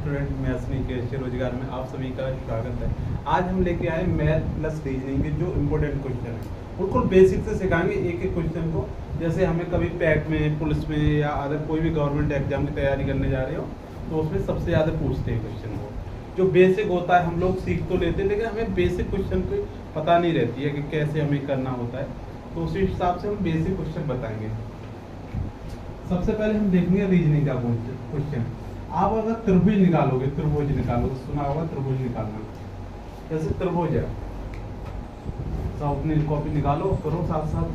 Student maths के रोजगार में आप सभी का स्वागत है। आज हम लेके आए मैथ प्लस रीजनिंग के जो इम्पोर्टेंट क्वेश्चन है बिल्कुल बेसिक से सिखाएंगे एक एक क्वेश्चन को। जैसे हमें कभी पैट में, पुलिस में या अदर कोई भी गवर्नमेंट एग्जाम की तैयारी करने जा रहे हो तो उसमें सबसे ज़्यादा पूछते हैं क्वेश्चन को। जो बेसिक होता है हम लोग सीख तो लेते हैं लेकिन हमें बेसिक क्वेश्चन की पता नहीं रहती है कि कैसे हमें करना होता है, तो उसी हिसाब से हम बेसिक क्वेश्चन बताएंगे। सबसे पहले हम देखेंगे रीजनिंग का क्वेश्चन। आप अगर त्रिभुज निकालोगे, सुना होगा त्रिभुज निकालना। जैसे त्रिभुज है, सब अपनी कॉपी निकालो, करो साथ साथ।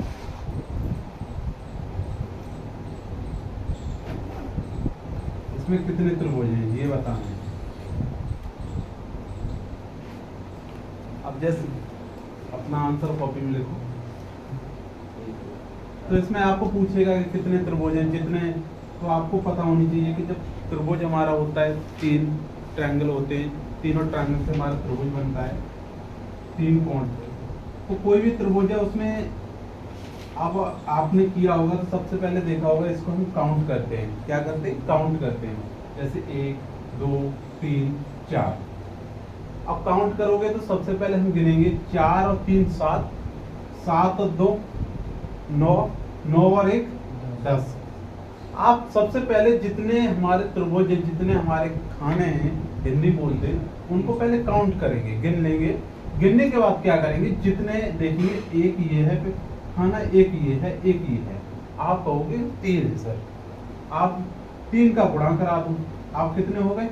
इसमें कितने त्रिभुज हैं ये बताना है। अब जैसे अपना आंसर कॉपी में लिखो। तो इसमें आपको पूछेगा कि कितने त्रिभुज हैं, जितने, तो आपको पता होनी चाहिए कि जब त्रिभुज हमारा होता है, 3 ट्रायंगल होते हैं, तीनों ट्रायंगल से हमारा त्रिभुज बनता है, 3 कोण। तो कोई भी त्रिभुज है उसमें अब आपने किया होगा तो सबसे पहले देखा होगा इसको हम काउंट करते हैं। क्या करते हैं? काउंट करते हैं। जैसे 1 2 3 4। अब काउंट करोगे तो सबसे पहले हम गिनेंगे 4 और 3 7, 7 और 2 9, 9 और 1 10। आप सबसे पहले जितने हमारे त्रिभुज हैं, जितने हमारे खाने हैं, हिंदी बोलते हैं, उनको पहले काउंट करेंगे, गिन लेंगे। गिनने के बाद क्या करेंगे, जितने देखेंगे एक ये है खाना, एक ये है, एक ये है, आप कहोगे 3 है सर। आप 3 का गुणा करा दो, आप कितने हो गए?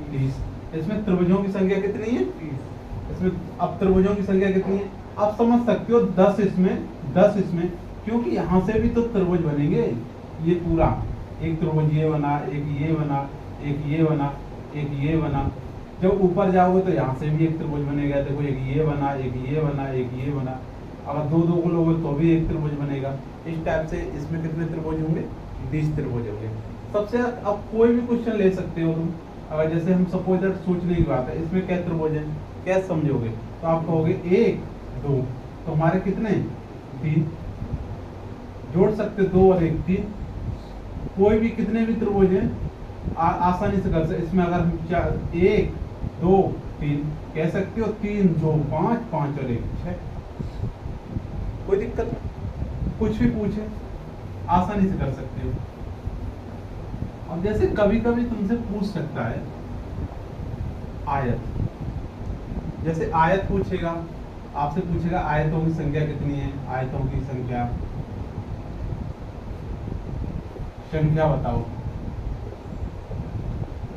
30। इसमें त्रिभुजों की संख्या कितनी है? 30। इसमें अब त्रिभुजों की संख्या कितनी है आप समझ सकते हो। 10 इसमें, क्योंकि यहाँ से भी तो त्रिभुज बनेंगे। ये पूरा एक त्रिभुज ये बना, एक ये बना, एक ये बना, एक ये बना। जब ऊपर जाओगे तो यहाँ से भी एक त्रिभुज बनेगा। देखो एक ये बना, एक ये बना, एक ये बना। अगर 2 को लोगे तो भी एक त्रिभुज बनेगा। इस टाइप से इसमें कितने त्रिभुज होंगे? 20 त्रिभुज होंगे। सबसे अब कोई भी क्वेश्चन ले सकते हो तुम। अगर जैसे हम सपोज दैट सोचने की बात है, इसमें क्या त्रिभुज है, क्या समझोगे? तो आप कहोगे 1 2, तो हमारे कितने? 3। जोड़ सकते 2 और 1 3। कोई भी कितने भी त्रिभुज हैं आसानी से कर सकते। इसमें अगर हम 1 2 3 कह सकते हो, 3 2 5, 5 और 1 6। कोई दिक्कत नहीं, कुछ भी पूछे आसानी से कर सकते हो। अब जैसे कभी कभी तुमसे पूछ सकता है आयत। जैसे आयत पूछेगा, आपसे पूछेगा आयतों की संख्या कितनी है, आयतों की संख्या बताओ।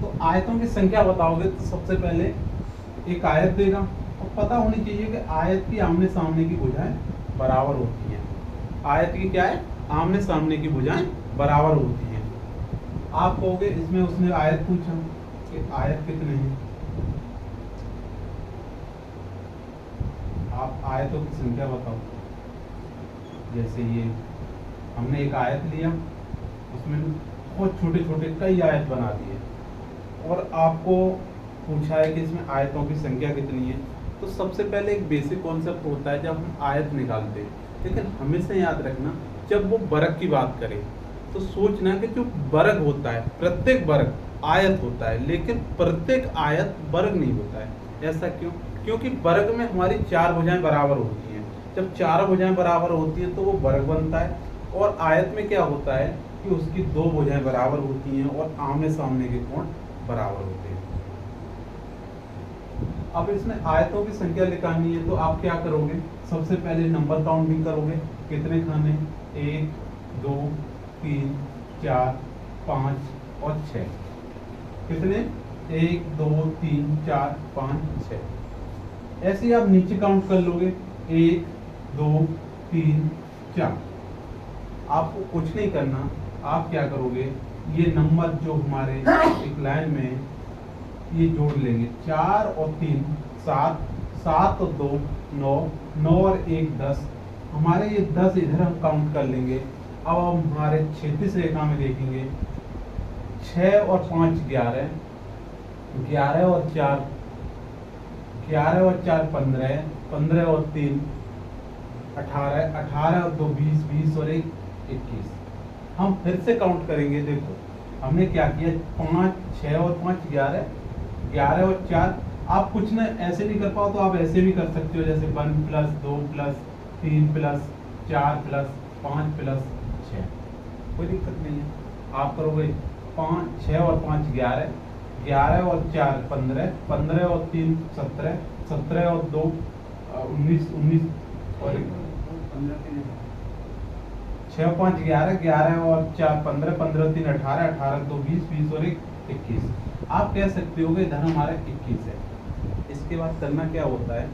तो आयतों की संख्या बताओगे तो सबसे पहले एक आयत देगा, और पता होनी चाहिए कि आयत की आमने सामने की भुजाएं बराबर होती हैं। आयत की क्या है? आमने सामने की भुजाएं बराबर होती हैं। आप कहोगे इसमें उसने आयत पूछा कि आयत कितने हैं, आप आयतों की संख्या बताओ। जैसे ये हमने एक आयत लिया, उसमें बहुत छोटे छोटे कई आयत बना दिए, और आपको पूछा है कि इसमें आयतों की संख्या कितनी है। तो सबसे पहले एक बेसिक कॉन्सेप्ट होता है जब हम आयत निकालते हैं, लेकिन हमेशा याद रखना जब वो वर्ग की बात करें तो सोचना कि जो वर्ग होता है, प्रत्येक वर्ग आयत होता है, लेकिन प्रत्येक आयत वर्ग नहीं होता है। ऐसा क्यों? क्योंकि वर्ग में हमारी 4 भुजाएं बराबर होती हैं। जब 4 भुजाएं बराबर होती हैं तो वो वर्ग बनता है। और आयत में क्या होता है कि उसकी 2 भुजाएं बराबर होती हैं और आमने सामने के कोण बराबर होते हैं। अब इसमें आयतों की संख्या निकालनी है तो आप क्या करोगे? सबसे पहले नंबर काउंटिंग करोगे, कितने खाने? 1 2 3 4 5 और 6। कितने? 1 2 3 4 5 6। ऐसे ही आप नीचे काउंट कर लोगे, 1 2 3 4। आपको कुछ नहीं करना, आप क्या करोगे, ये नंबर जो हमारे एक लाइन में ये जोड़ लेंगे, 4 और 3 7, 7 और 2 9, 9 और 1 10। हमारे ये 10 इधर हम काउंट कर लेंगे। अब हम हमारे क्षैतिज रेखा में देखेंगे, 6 और 5 11, 11 और 4 15, 15 और 3 18, 18 और 2 20, 20 और 1 21। हम फिर से काउंट करेंगे। देखो हमने क्या किया, 5 6 और 5 11, 11 और 4, आप कुछ न ऐसे नहीं कर पाओ तो आप ऐसे भी कर सकते हो, जैसे 1 plus 2 plus 3 plus 4 plus 5 plus 6, कोई दिक्कत नहीं है। आप करोगे 5 6 और 5 11, 11 और 4 15, 15 और 3 17, 17 और 2 19, 19 और 6 और 5 11, 11 और 4 15, 15 3 18, 18 2 20, 20 और 1 21। आप कह सकते हो कि इधर हमारा 21 है। इसके बाद करना क्या होता है,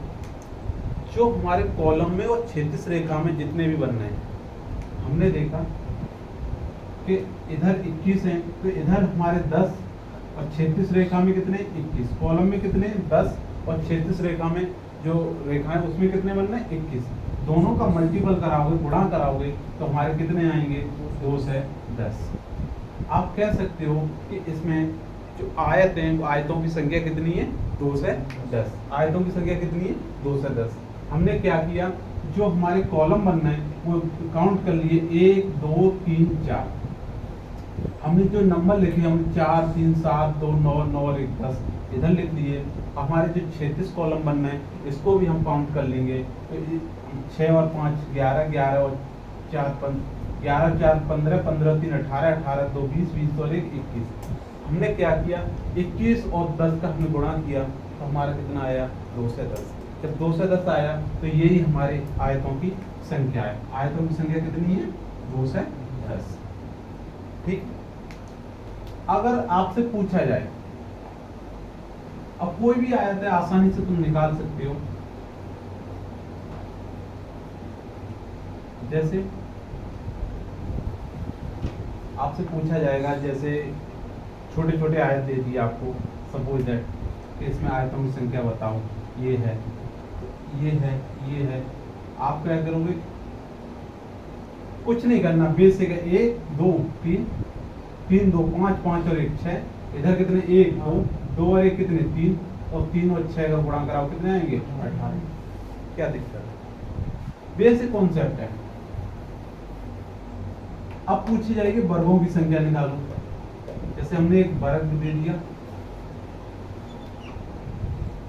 जो हमारे कॉलम में और क्षैतिज रेखा में जितने भी बनने हैं, हमने देखा कि इधर 21 हैं, तो इधर हमारे 10 और क्षैतिज रेखा में कितने 21, कॉलम में कितने 10 और क्षैतिज रेखा में जो रेखा है उसमें कितने बनने 21। दोनों का मल्टीपल कराओगे, गुणा कराओगे तो हमारे कितने आएंगे 2 से 10। आप कह सकते हो कि इसमें जो आयत हैं वो आयतों की संख्या कितनी है 2 से 10। आयतों की संख्या कितनी है 2 से 10। हमने क्या किया, जो हमारे कॉलम बनना है वो काउंट कर लिए 1 2 3 4। हमने जो नंबर लिखे हम 4 3 7 2 9 9 और 1 10 इधर लिख दिए। हमारे जो क्षैतिज कॉलम बनना है इसको भी हम काउंट कर लेंगे, तो 6 और 5 11, 11 और 4 11 4 15, 15 3 18, 18 2 20, 20 और 1 21। हमने क्या किया 21 और 10 का हमने गुणा किया तो हमारा कितना आया 2 से 10। जब 2 से 10 आया तो यही हमारे आयतों की संख्या है। आयतों की संख्या कितनी है 2 से 10। ठीक, अगर आपसे पूछा जाए, अब कोई भी आयत है आसानी से तुम निकाल सकते हो, जैसे आपसे पूछा जाएगा, जैसे छोटे छोटे आयत दे दिए आपको, सपोज दैट कि इसमें आयतों की संख्या बताओ, ये है ये है ये है। आप क्या करोगे, कुछ नहीं करना, बेसिक है 1 2 3 3 2 5 5 और 1 6। इधर कितने 1 2 2 और 1 कितने 3 और 3 और 6 का गुणा कराओ कितने आएंगे 18। क्या दिक्कत है, बेसिक कॉन्सेप्ट है। अब पूछी जाएगी वर्गों की संख्या निकालो, जैसे हमने एक वर्ग दे दिया,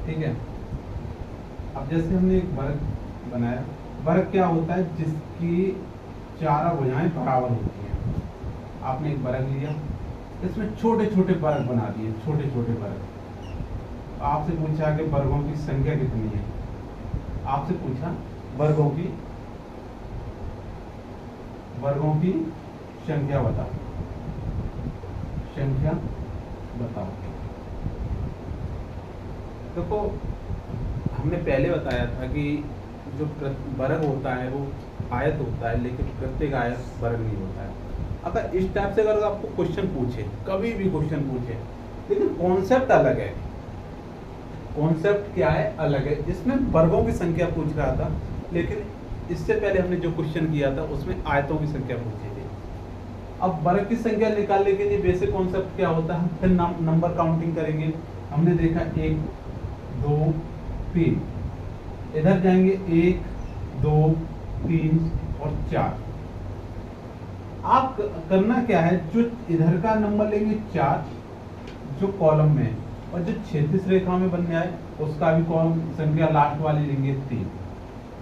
ठीक है। अब जैसे हमने एक वर्ग बनाया, वर्ग क्या होता है जिसकी चारों भुजाएं बराबर होती हैं। आपने एक वर्ग लिया, इसमें छोटे छोटे वर्ग बना दिए, छोटे छोटे वर्ग। आपसे पूछा कि वर्गों की संख्या कितनी है, आपसे पूछा वर्गों की संख्या बताओ, संख्या बताओ। देखो हमने पहले बताया था कि जो वर्ग होता है वो आयत होता है, लेकिन प्रत्येक आयत वर्ग नहीं होता है। अगर इस टाइप से अगर आपको क्वेश्चन पूछे, कभी भी क्वेश्चन पूछे, लेकिन कॉन्सेप्ट अलग है, कॉन्सेप्ट क्या है अलग है। इसमें वर्गों की संख्या पूछ रहा था, लेकिन इससे पहले हमने जो क्वेश्चन किया था उसमें आयतों की संख्या पूछी थी। अब वर्ग की संख्या निकालने के लिए बेसिक कॉन्सेप्ट क्या होता है, फिर नंबर काउंटिंग करेंगे। हमने देखा 1 2 3, इधर जाएंगे 1 2 3 और 4। आप करना क्या है, जो इधर का नंबर लेंगे 4 जो कॉलम में है, और जो क्षैतिज रेखा में बनने आए उसका भी कॉलम संख्या लास्ट वाली लेंगे 3।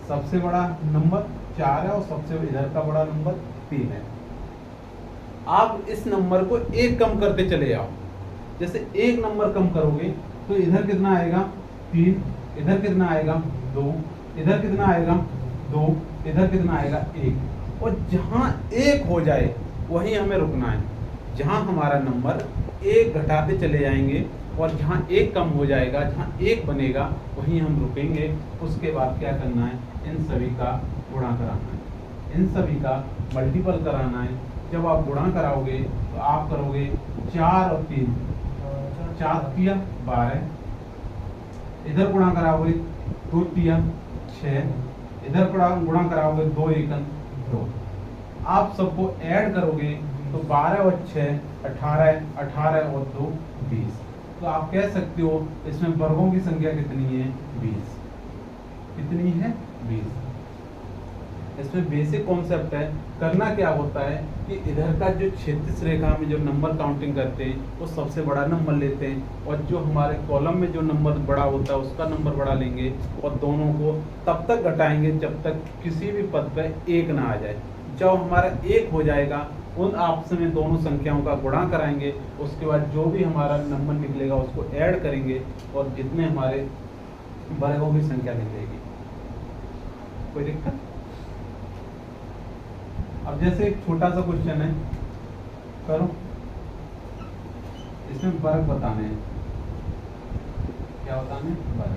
सबसे बड़ा नंबर 4 है और सबसे इधर का बड़ा नंबर 3 है। आप इस नंबर को एक कम करते चले जाओ, जैसे एक नंबर कम करोगे तो इधर कितना आएगा 3, इधर कितना आएगा 2, इधर कितना आएगा 2, इधर कितना आएगा 1। और जहां 1 हो जाए वहीं हमें रुकना है। जहां हमारा नंबर 1 घटाते चले जाएंगे और जहां 1 कम हो जाएगा, जहां 1 बनेगा वहीं हम रुकेंगे। उसके बाद क्या करना है, इन सभी का गुणा कराना है, इन सभी का मल्टीपल कराना है। जब आप गुणा कराओगे तो आप करोगे 4 और 3, 4 तिया 12, इधर गुणा कराओगे 2 तिया 6, इधर गुणा कराओगे 2 एकम 2। आप सबको ऐड करोगे तो 12 और 6 18, 18 और 2 20। तो आप कह सकते हो इसमें वर्गों की संख्या कितनी है 20। कितनी है 20। इसमें बेसिक कॉन्सेप्ट है। करना क्या होता है कि इधर का जो क्षैतिज रेखा में जो नंबर काउंटिंग करते हैं वो सबसे बड़ा नंबर लेते हैं, और जो हमारे कॉलम में जो नंबर बड़ा होता है उसका नंबर बड़ा लेंगे, और दोनों को तब तक घटाएंगे जब तक किसी भी पद पर एक ना आ जाए। जब हमारा एक हो जाएगा उन आपस में दोनों संख्याओं का गुणा कराएंगे, उसके बाद जो भी हमारा नंबर निकलेगा उसको ऐड करेंगे और जितने हमारे वर्गों की संख्या निकलेगी। कोई दिक्कत? अब जैसे एक छोटा सा क्वेश्चन है, करो। इसमें वर्ग बताने हैं। क्या बताने? वर्ग।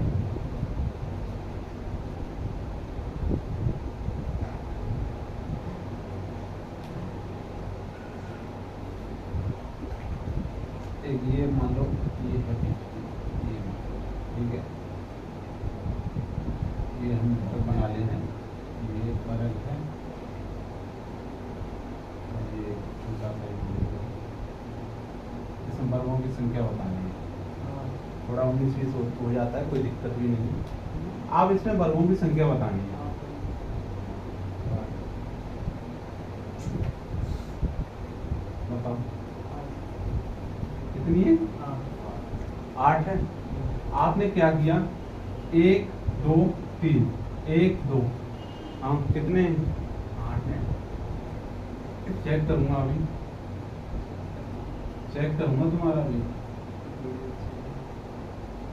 एक ये मान लो ये है, ये ठीक है, ये हम बना ले हैं, ये वर्ग है, ये छोटा सा इसमें वर्गों की संख्या बतानी है। थोड़ा 19-20 हो जाता है, कोई दिक्कत भी नहीं। आप इसमें वर्गों की संख्या बतानी है। बताओ कितनी है? 8 है। आपने क्या किया? 1 2 3 1 2, हाँ कितने? 8 है। चेक करूंगा अभी, चेक करूंगा तुम्हारा अभी।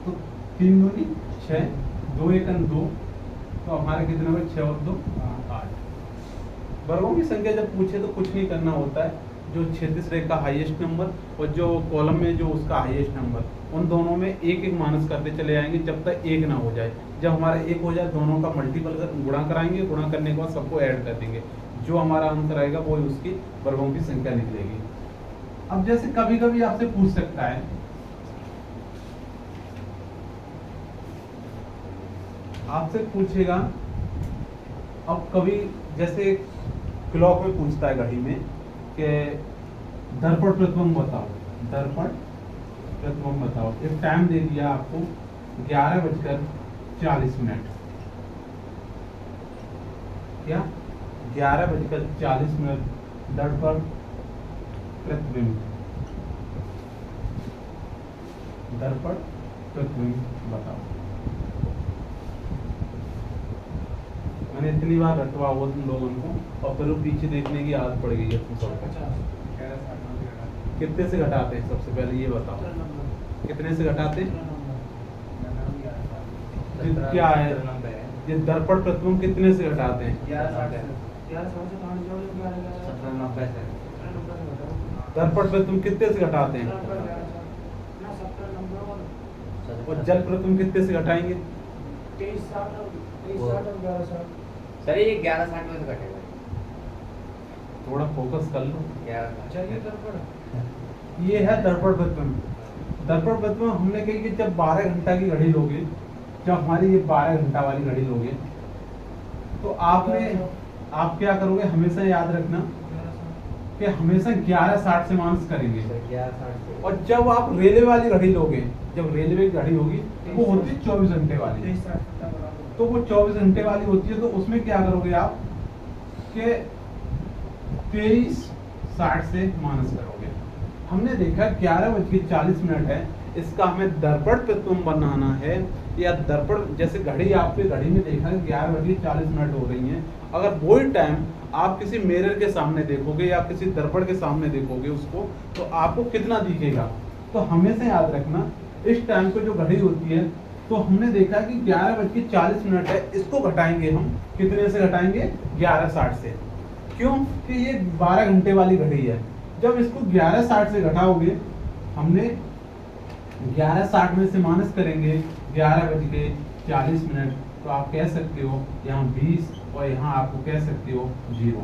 तो 3 दूनी 6, 2 1 2, तो हमारे कितने हुए? 6 और 2 8। वर्गों की संख्या जब पूछे तो कुछ नहीं करना होता है, जो क्षैतिज रेखा का हाईएस्ट नंबर और जो कॉलम में जो उसका हाईएस्ट नंबर, उन दोनों में एक एक माइनस करते चले जाएंगे जब तक एक ना हो जाए। जब हमारा एक हो जाए दोनों का मल्टीपल गुणा कराएंगे, गुणा करने के बाद सबको ऐड कर देंगे, जो हमारा आंसर आएगा वो उसकी वर्गों की संख्या निकलेगी। अब जैसे कभी कभी आपसे पूछ सकता है, आपसे पूछेगा, अब कभी जैसे क्लॉक में पूछता है घड़ी में कि दर्पण प्रतिबिंब बताओ, दर्पण प्रतिबिंब बताओ। एक टाइम दे दिया आपको 11:40। क्या 11:40 दर्पण प्रतिबिंब, दर्पण प्रतिबिंब बताओ। मैंने इतनी बार रटवा हुआ तुम लोगों को, और फिर वो पीछे देखने की आदत पड़ गई है तुम सबको। कितने से घटाते हैं? सबसे पहले ये बताओ, कितने से घटाते हैं? क्या है ये दर्पण प्रतिबिंब, कितने से घटाते हैं? दर्पण प्रतिबिंब कितने से घटाते हैं? और जल प्रतिबिंब कितने से घटाएंगे? सर ये 11:60 में से घटेगा। थोड़ा फोकस कर लो। चलिए ये है दर्पण प्रतिबिंब। दर्पण प्रतिबिंब हमने कही कि जब 12 घंटा की घड़ी लोगे, जब हमारी ये 12 घंटा वाली घड़ी लोगे, तो आप क्या करोगे? हमेशा याद रखना कि हमेशा 11:60 से माइनस करेंगे। 11:60 और जब आप रेलवे वाली घड़ी लोगे, जब रेलवे की घड़ी होगी वो होती है 24 घंटे वाली, तो वो 24 घंटे वाली होती है, तो उसमें क्या करोगे आप कि 23:60 से माइनस करोगे। हमने देखा 11:40 है, इसका हमें दर्पण प्रतिबिंब बनाना है, या दर्पण जैसे घड़ी आपके घड़ी में देखा 11:40 हो रही है, अगर वही टाइम आप किसी मिरर के सामने देखोगे या किसी दर्पण के सामने देखोगे उसको, तो आपको कितना दिखेगा? तो हमेशा याद रखना इस टाइम को जो घड़ी होती है, तो हमने देखा कि 11:40 है, इसको घटाएंगे हम, कितने से घटाएंगे? 11:60 से। क्यों? कि ये 12 घंटे वाली घड़ी है। जब इसको 11:60 से घटाओगे, हमने 11:60 में से माइनस करेंगे 11:40, तो आप कह सकते हो यहाँ 20, और यहाँ आपको कह सकते हो 0।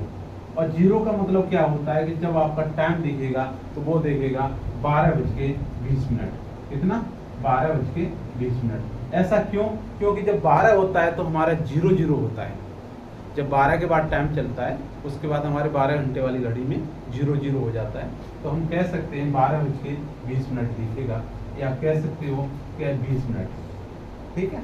और 0 का मतलब क्या होता है कि जब आपका टाइम दिखेगा तो वो देखेगा 12:20। कितना? 12:20। ऐसा क्यों? क्योंकि जब 12 होता है तो हमारा 0 होता है। जब 12 के बाद टाइम चलता है उसके बाद हमारे 12 घंटे वाली घड़ी में 0 हो जाता है, तो हम कह सकते हैं 12:20 दिखेगा, या कह सकते हो क्या 20 मिनट। ठीक है,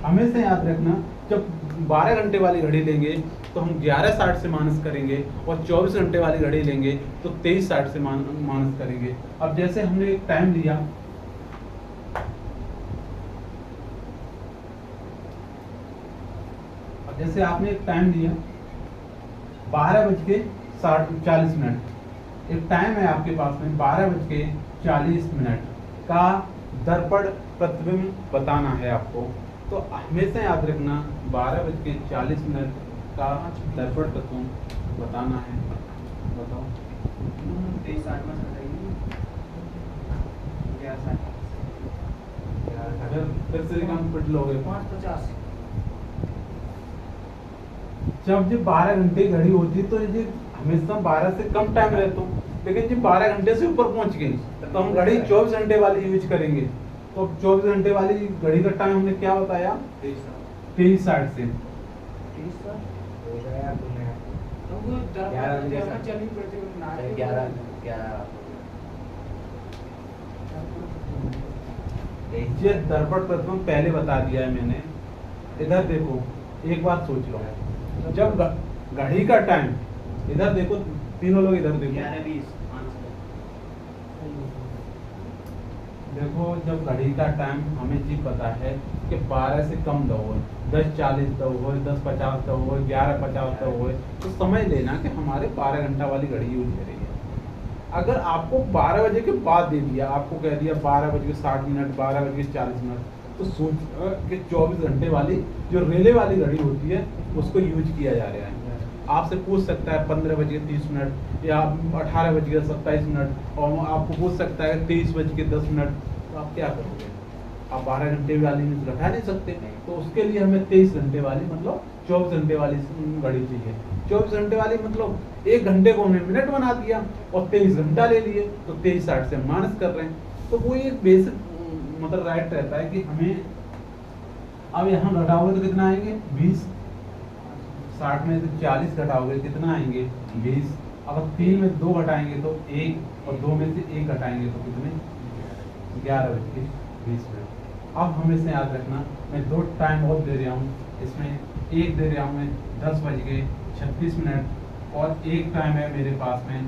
हमेशा याद रखना, जब 12 घंटे वाली घड़ी लेंगे तो हम 11:60 से माइनस करेंगे, और 24 घंटे वाली घड़ी लेंगे तो 23:60 से माइनस करेंगे। अब जैसे हमने एक टाइम लिया, अब जैसे आपने एक टाइम लिया 12:40 एक टाइम है आपके पास में 12:40 का दर्पण प्रतिबिंब बताना है आपको। तो हमेशा याद रखना 12:40 का दर्पण प्रतिबिंब बताना है। बताओ 23:60 में सर जाएगी 11:60 अगर फिर से काम पढ़ लोगे 5:50 जब जब 12 घंटे घड़ी होती तो ये हमेशा 12 से कम टाइम रहता हूँ, लेकिन जब 12 घंटे से ऊपर पहुंच गई तो हम घड़ी 24 घंटे वाली यूज करेंगे। तो अब 24 घंटे वाली घड़ी का टाइम हमने क्या बताया 23:60 से। 30 सर हो गया यार तुमने तुमको 11 बजे दर्पण सर। चली पड़ती है ना 11 ये दर्पण प्रतिबिंब पहले बता दिया है मैंने। इधर देखो, एक बात सोच लो, जब घड़ी का टाइम, इधर देखो तीनों लोग इधर देखो, 11:20 देखो जब घड़ी का टाइम हमें चीज पता है कि 12 से कम दो हो, 10:40 दो हो, 10:50 दो हो, 11:50 दो हो, तो समझ लेना कि हमारे 12 घंटा वाली घड़ी यूज करेगी। अगर आपको 12 बजे के बाद दे दिया, आपको कह दिया 12:60 12:40, तो सोच कि 24 घंटे वाली जो रेले वाली घड़ी होती है उसको यूज किया जा रहा है। आपसे पूछ सकता है 15:30 या 18:27, और आपको पूछ सकता है 23:10, तो आप क्या करोगे? आप 12 घंटे वाली में घटा नहीं सकते, तो उसके लिए हमें 23 घंटे वाली मतलब 24 घंटे वाली घड़ी चाहिए। 24 घंटे वाली मतलब 1 घंटे को हमने मिनट बना दिया और 23 घंटा ले लिए, तो 23:60 से माइनस कर रहे हैं। तो वो एक बेसिक मतलब राइट रहता है कि हमें, अब यहाँ घटाओगे तो कितना आएंगे 20, 60 में से 40 घटाओगे कितना आएंगे 20, अगर 3 में 2 घटाएंगे तो 1, और 2 में से 1 घटाएंगे तो कितने 11:20। अब हमेशा याद रखना, मैं 2 टाइम और दे रहा हूँ, इसमें एक दे रहा हूँ मैं 10:36, और एक टाइम है मेरे पास में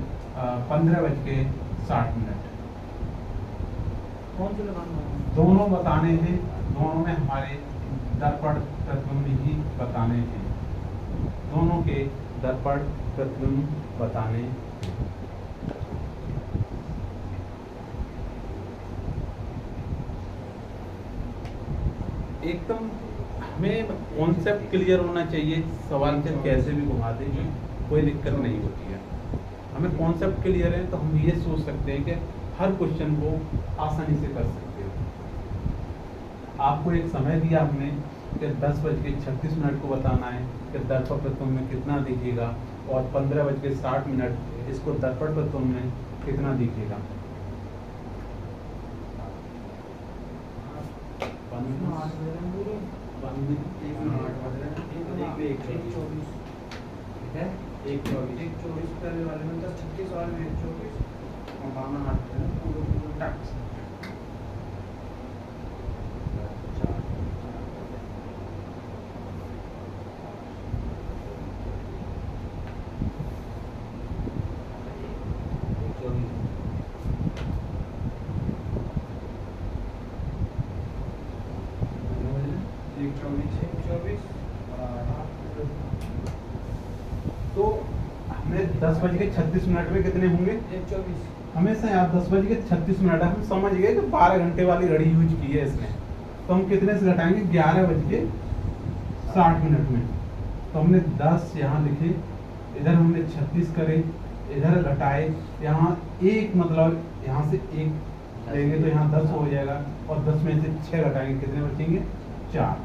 15:60। कौन सी लगाना है? दोनों बताने हैं, दोनों में हमारे दर्पण प्रतिबिंब ही बताने हैं, दोनों के दर्पण प्रतिबिंब बताने। एकदम हमें कॉन्सेप्ट क्लियर होना चाहिए, सवाल से कैसे भी घुमा देंगे कोई दिक्कत नहीं होती है। हमें कॉन्सेप्ट क्लियर है तो हम ये सोच सकते हैं कि हर क्वेश्चन को आसानी से कर सकते हो। आपको एक समय दिया हमने कि 10:36 को बताना है कि दर्पण प्रतिबिंब में कितना दिखेगा, और 15:60 इसको दर्पण प्रतिबिंब में कितना दिखेगा। एक 24 पहले वाले में 10:36 वाले में 1:24 और बाना हाथ में पूरा टैक्स। तो हमें 10:36 में कितने होंगे, 1:24 हमेशा यार 10:36 हम समझ गए कि 12 घंटे वाली घड़ी यूज की है इसने, तो हम कितने से घटाएंगे 11:60 में। तो हमने 10 यहाँ लिखे, इधर हमने 36 करे, इधर घटाए, यहाँ एक मतलब यहाँ से 1 लेंगे तो यहाँ 10 हो जाएगा, और 10 में से 6 घटाएंगे कितने बचेंगे 4।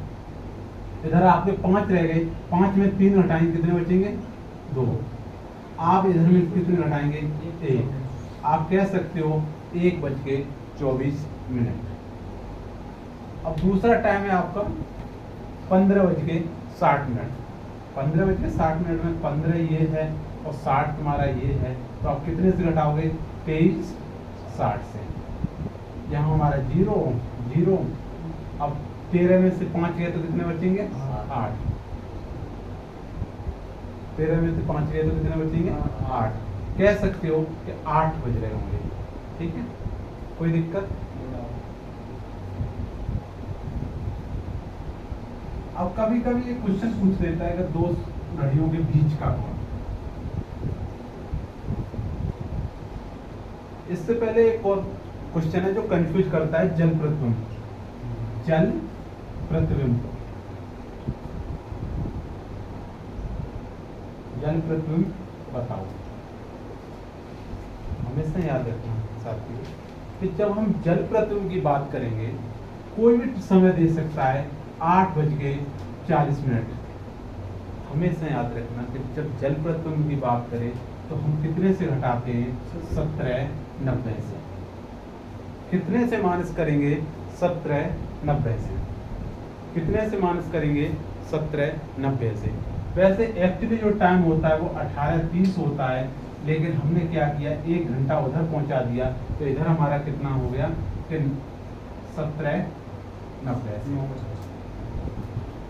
इधर आपके 5 रह गए, 5 में 3 घटाएंगे कितने बचेंगे 2। आप इधर में कितने घटाएंगे 1। आप कह सकते हो 1:24। अब दूसरा टाइम है आपका 15:60। 15:60 में 15 ये है और 60 तुम्हारा ये है, तो आप कितने से घटाओगे 23:60 से। यहाँ हमारा 0 0, अब 13 में से 5 गए तो कितने बचेंगे? 8। 13 में से 5 गए तो कितने बचेंगे? 8। कह सकते हो कि 8 बज रहे होंगे। ठीक है, कोई दिक्कत? अब कभी कभी एक क्वेश्चन पूछ लेता है कि दो घड़ियों के बीच का कोण। इससे पहले एक और क्वेश्चन है जो कंफ्यूज करता है, जल प्रतिबिंब। जल प्रतिबिंब, जल प्रतिबिंब बताओ। हमेशा याद रखना साथियों कि जब हम जल प्रतिबिंब की बात करेंगे, कोई भी समय दे सकता है 8:40। हमेशा याद रखना कि जब जल प्रतिबिंब की बात करें तो हम कितने से घटाते हैं? 17:90 से। कितने से माइनस करेंगे? 17:90 से। कितने से माइनस करेंगे? 17:90 से। वैसे एक्चुअली जो टाइम होता है वो 18:30 होता है, लेकिन हमने क्या किया, 1 घंटा उधर पहुंचा दिया, तो इधर हमारा कितना हो गया कि 17:90 से।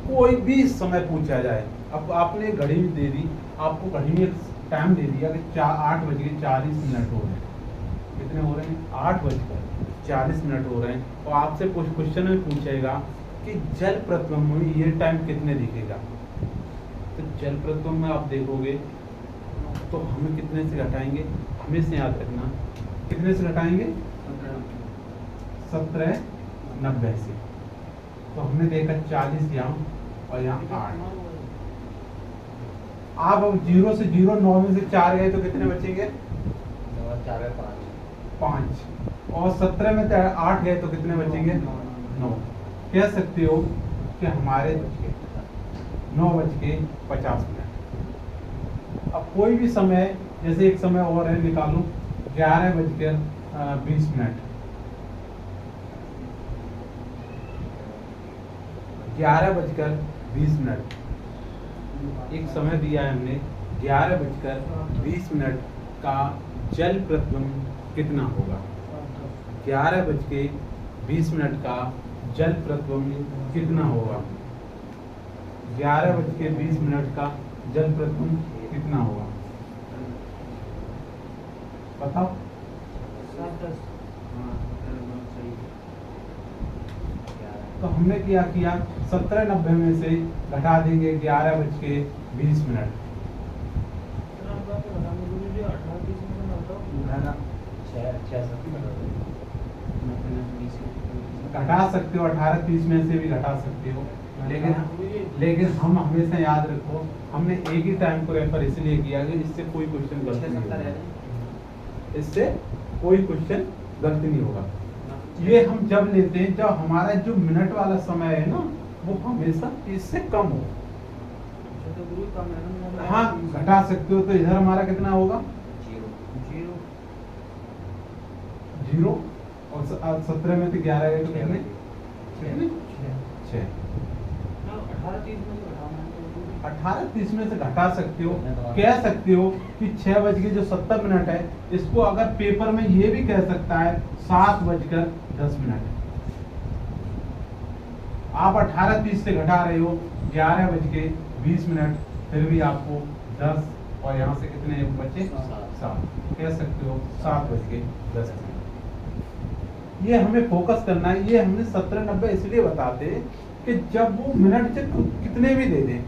कोई भी समय पूछा जाए, अब आपने घड़ी दे दी, आपको घड़ी में टाइम दे दिया कि 8:40 हो रहे हैं। कितने हो रहे हैं? 8:40 हो रहे हैं, और आपसे कुछ क्वेश्चन में पूछेगा कि जल प्रतिबिंब में ये टाइम कितने दिखेगा। तो जल प्रतिबिंब में आप देखोगे तो हमें कितने से घटाएंगे? हमेशा याद रखना, कितने से घटाएंगे? 17:90 से। तो हमने देखा 40 यहाँ और यहाँ 8। आप अब 0 से 0, 9 में से 4 गए तो कितने बचेंगे? 5। और 17 में से 8 गए तो कितने बचेंगे? 9। कह सकते हो कि हमारे 9:50। अब कोई भी समय, जैसे एक समय और है, निकालो 11:20। 11:20 एक समय दिया है हमने, 11:20 का जल प्रतिबिंब कितना होगा? 11:20 का जल प्रतिबिंब कितना होगा? 11:20 का जल प्रतिबिंब कितना होगा? बताओ। 7-10। तो हमने क्या किया, 17:90 में से घटा देंगे 11:20। घटा सकते हो, 18:30 में से भी घटा सकते हो, लेकिन हम हमेशा याद रखो, हमने एक ही टाइम को रेफर इसलिए किया कि इससे कोई क्वेश्चन गलत नहीं होगा। इससे कोई क्वेश्चन गलत नहीं होगा। ये हम जब लेते हैं जब हमारा जो मिनट वाला समय है ना, वो हमेशा इससे कम हो। हाँ, घटा सकते हो। तो इधर हमारा कितना होगा? 0। और 17 में से 11 गए तो कितने? 6। 18:30 में से घटा सकते हो। कह सकते हो कि 6:70 है, इसको अगर पेपर में ये भी कह सकता है 7:10। आप 18:30 से घटा रहे हो 11:20, फिर भी आपको 10 और यहाँ से कितने बचे? 7। कह सकते हो 7:10। ये हमें फोकस करना है। ये हमने 17:90 इसलिए बताते कि जब वो मिनट से कितने भी दे दें,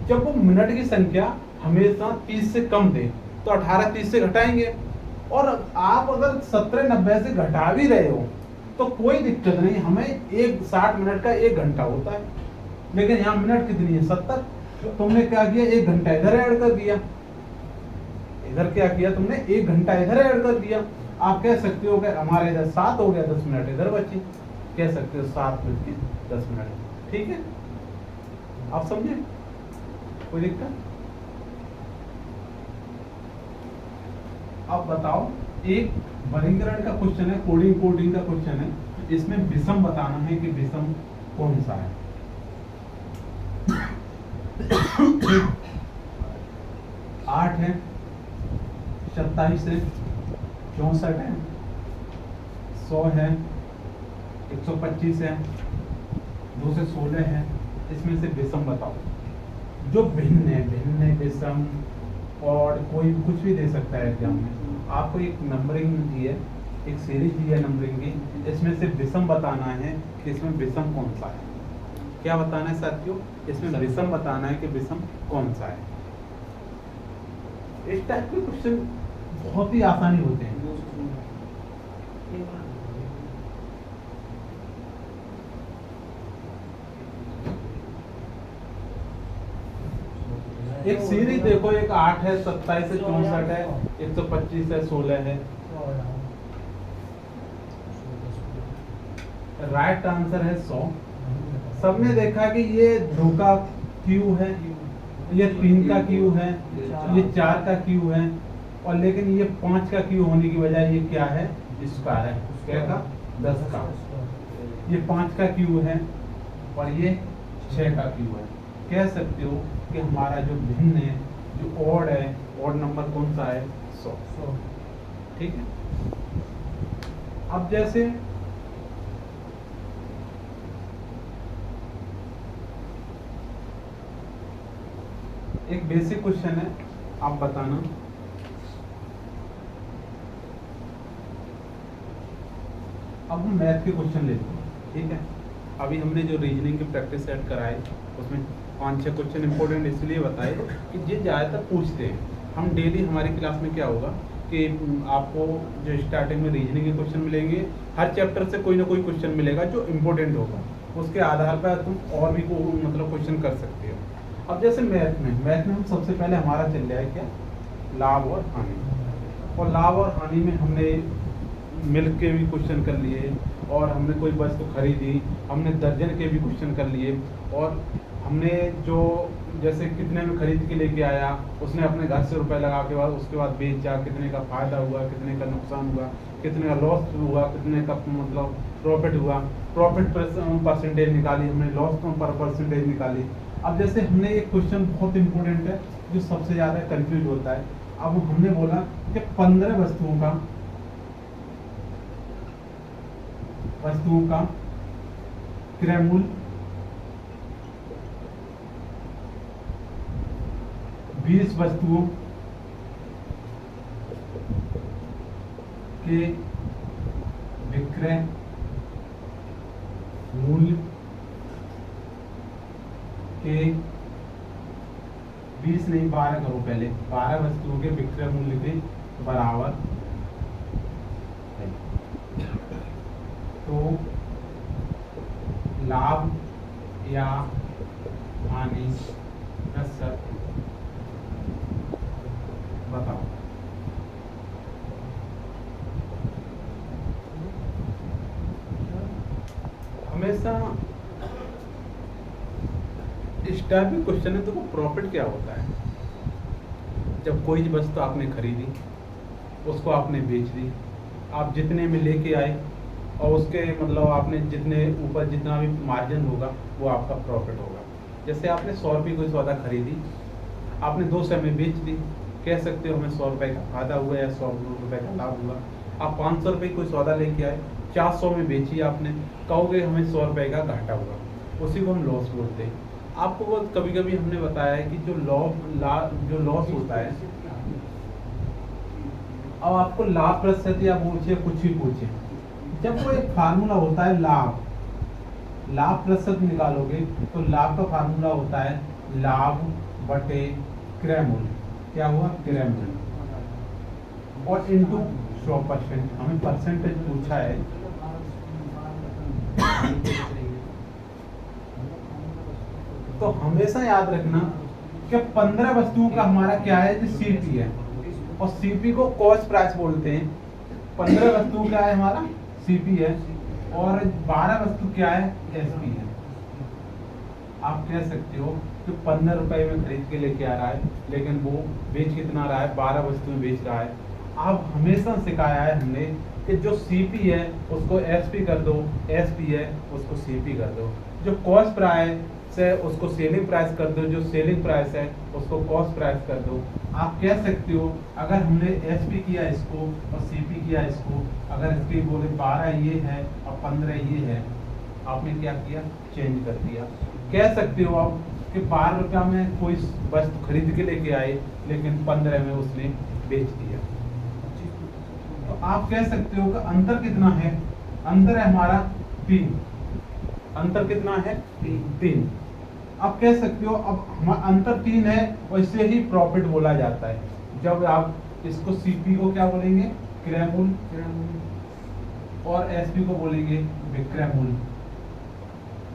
जब वो मिनट की संख्या हमेशा 30 से कम दे तो 18:30 से घटाएंगे। और आप अगर 17:90 से घटा भी रहे हो तो कोई दिक्कत नहीं, हमें 60 मिनट का 1 घंटा होता है, लेकिन यहाँ मिनट कितनी है? 70। तुमने क्या किया, 1 घंटा इधर ऐड कर दिया। इधर क्या किया तुमने? 1 घंटा इधर ऐड कर दिया। आप कह सकते हो कि हमारे इधर 7 हो गया, 10 मिनट इधर बचे। कह सकते हो 7:10। ठीक है, आप समझे? कोई दिक्कत? अब बताओ, एक वर्गीकरण का क्वेश्चन है, कोडिंग का क्वेश्चन है। इसमें विषम बताना है कि विषम कौन सा है। 8 है, 27 है, 64 है, 100 है, 125 है, 2 से 16 है, इसमें से विषम बताओ। जो भिन्न है विषम और कोई कुछ भी दे सकता है एग्जाम में। आपको एक नंबरिंग दी है, एक सीरीज दी है नंबरिंग की, इसमें से विषम बताना है कि इसमें विषम कौन सा है। क्या बताना है साथियों? इसमें विषम बताना है कि विषम कौन सा है। इस टाइप के क्वेश्चन बहुत ही आसानी होते हैं। एक सीरीज देखो, एक 8 है, 27 है, 64 है, 125 है, 16 है। राइट आंसर है 100। सबने देखा कि ये 2 का क्यू है, ये 3 का क्यू है, ये 4 का क्यू है, और लेकिन ये 5 का क्यू होने की बजाय ये क्या है? स्क्वायर है। क्या का? 10 का। ये 5 का क्यू है और ये 6 का क्यू है। कह सकते हो कि हमारा जो भिन्न है, जो ऑड है, ऑड नंबर कौन सा है? 100। ठीक है। अब जैसे एक बेसिक क्वेश्चन है, आप बताना। अब हम मैथ के क्वेश्चन लेते हैं, ठीक है। अभी हमने जो रीजनिंग की प्रैक्टिस सेट कराई उसमें 5-6 क्वेश्चन इंपॉर्टेंट इसलिए बताए कि ये ज़्यादातर पूछते हैं। हम डेली हमारी क्लास में क्या होगा कि आपको जो स्टार्टिंग में रीजनिंग के क्वेश्चन मिलेंगे, हर चैप्टर से कोई ना कोई क्वेश्चन मिलेगा जो इम्पोर्टेंट होगा, उसके आधार पर तुम और भी मतलब क्वेश्चन कर सकते हो। अब जैसे मैथ में हम सबसे पहले हमारा चल रहा है क्या? लाभ और हानि। और लाभ और हानि में हमने मिल्क के भी क्वेश्चन कर लिए, और हमने कोई वस्तु खरीदी, हमने दर्जन के भी क्वेश्चन कर लिए, और हमने जो जैसे कितने में खरीद के लेके आया, उसने अपने घर से रुपए लगा के बाद उसके बाद बेचा, कितने का फायदा हुआ, कितने का नुकसान हुआ, कितने का लॉस हुआ, कितने का मतलब प्रॉफिट हुआ, प्रॉफिट परसेंटेज निकाली हमने, लॉस पर परसेंटेज निकाली। अब जैसे हमने एक क्वेश्चन बहुत इंपॉर्टेंट है जो सबसे ज़्यादा कंफ्यूज होता है। अब हमने बोला कि 15 वस्तुओं का क्रय मूल्य 20 वस्तुओं के विक्रय मूल्य के 20 नहीं 12 करो पहले, 12 वस्तुओं के विक्रय मूल्य के बराबर है। तो लाभ या हानि प्रतिशत बताओ। हमेशा इस टाइप के क्वेश्चन है। तो प्रॉफिट क्या होता है? जब कोई वस्तु आपने खरीदी, उसको आपने बेच दी, आप जितने में लेके आए और उसके मतलब आपने जितने ऊपर जितना भी मार्जिन होगा वो आपका प्रॉफिट होगा। जैसे आपने 100 रुपये कोई सौदा खरीदी, आपने 200 में बेच दी, कह सकते हो हमें 100 रुपये का फायदा हुआ या 100 रुपये का लाभ हुआ। आप 500 रुपये कोई सौदा लेके आए, 400 में बेची आपने, कहोगे हमें 100 रुपये का घाटा हुआ, उसी को हम लॉस बोलते हैं। आपको वो कभी कभी हमने बताया है कि जो लॉस होता है, अब आपको लाभ प्रतिशत या पूछे कुछ भी पूछे, जब वो एक फार्मूला होता है लाभ प्रतिशत निकालोगे तो लाभ का फार्मूला होता है लाभ बटे क्रय मूल्य। क्या हुआ? क्रय मूल्य और इनटू 100%। हमें परसेंटेज पूछा है। तो हमेशा याद रखना कि 15 वस्तुओं का हमारा क्या है? जो सीपी है, और सीपी को कॉस्ट प्राइस बोलते हैं। 15 वस्तुओं का है हमारा सीपी है, और 12 वस्तु क्या है? एसपी है। आप कह सकते हो कि 15 रुपए में खरीद के लेके आ रहा है, लेकिन वो बेच कितना रहा है? 12 वस्तुएं बेच रहा है। अब हमेशा सिखाया है हमने कि जो सीपी है उसको एसपी कर दो, एसपी है उसको सीपी कर दो, जो कॉस्ट प्राइस है उसको सेलिंग प्राइस कर दो, जो सेलिंग प्राइस है उसको कॉस्ट प्राइस कर दो। आप कह सकते हो अगर हमने एसपी किया इसको और सीपी किया इसको, अगर इसके बोले 12 ये है और 15 ये है, आपने क्या किया, चेंज कर दिया। कह सकते हो आप कि 12 रुपया में कोई वस्तु खरीद के लेके आए लेकिन 15 में उसने बेच दिया। तो आप कह सकते हो कि अंतर कितना है, अंतर है हमारा 3। अंतर कितना है, 3। आप कह सकते हो अब हमारा अंतर 3 है और इससे ही प्रॉफिट बोला जाता है। जब आप इसको सीपी को क्या बोलेंगे, क्रय मूल्य, और एसपी को बोलेंगे विक्रय मूल्य।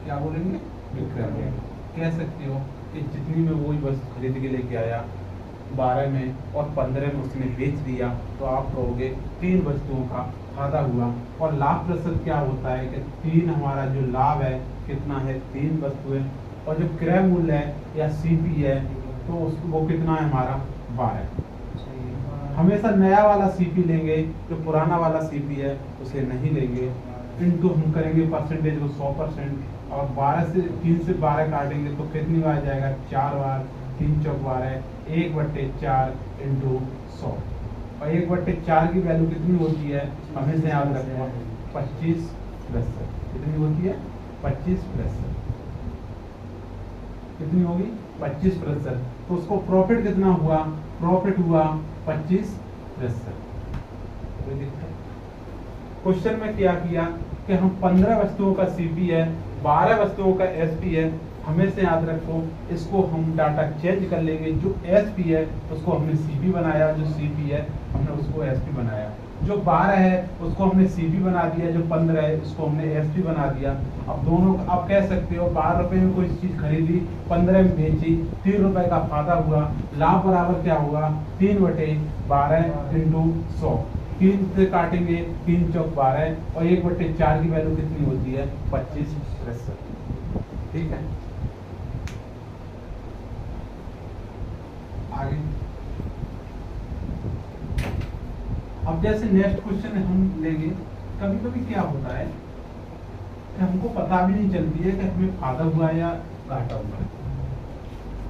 क्या बोलेंगे, विक्रय मूल्य। कह सकते हो कि जितनी में वही वस्तु खरीद के लेके आया 12 में और 15 में उसने बेच दिया, तो आप कहोगे 3 वस्तुओं का फायदा हुआ। और लाभ प्रतिशत क्या होता है कि 3 हमारा जो लाभ है कितना है, 3 वस्तुएं, और जो क्रय मूल्य है या सीपी है तो उसको वो कितना है हमारा 12। हमेशा नया वाला सीपी लेंगे, जो पुराना वाला सीपी है उसे नहीं लेंगे। इनटू हम करेंगे परसेंटेज को 100%, और 3 से 12 काटेंगे तो कितनी बार जाएगा, 4 बार। 3 चौक 12, 1/4 इंटू 100, और 1/4 की वैल्यू कितनी होती है, हमेशा याद रखना 25%। कितनी होती है, 25%। कितनी होगी, 25%। तो उसको प्रॉफिट कितना हुआ, प्रॉफिट हुआ 25%। क्वेश्चन में क्या किया कि हम 15 वस्तुओं का सीपी है, 12 वस्तुओं का एसपी है। हमेशा याद रखो इसको हम डाटा चेंज कर लेंगे। जो एसपी है उसको हमने सीपी बनाया, जो सीपी है हमने उसको एसपी बनाया। जो 12 है उसको हमने सीपी बना दिया, जो 15 है उसको हमने एसपी बना दिया। अब दोनों आप कह सकते हो 12 रुपए में कोई चीज खरीदी, 15 में बेची, 3 रुपए का फायदा हुआ। लाभ बराबर क्या होगा, 3/12 इंटू 100। 3 से काटेंगे, 3 चौक 12, और 1/4 की वैल्यू कितनी होती है, 25%। ठीक है, आगे। अब जैसे नेक्स्ट क्वेश्चन हम लेंगे, कभी कभी क्या होता है कि हमको पता भी नहीं चलती है कि हमें फायदा हुआ है या घाटा हुआ है।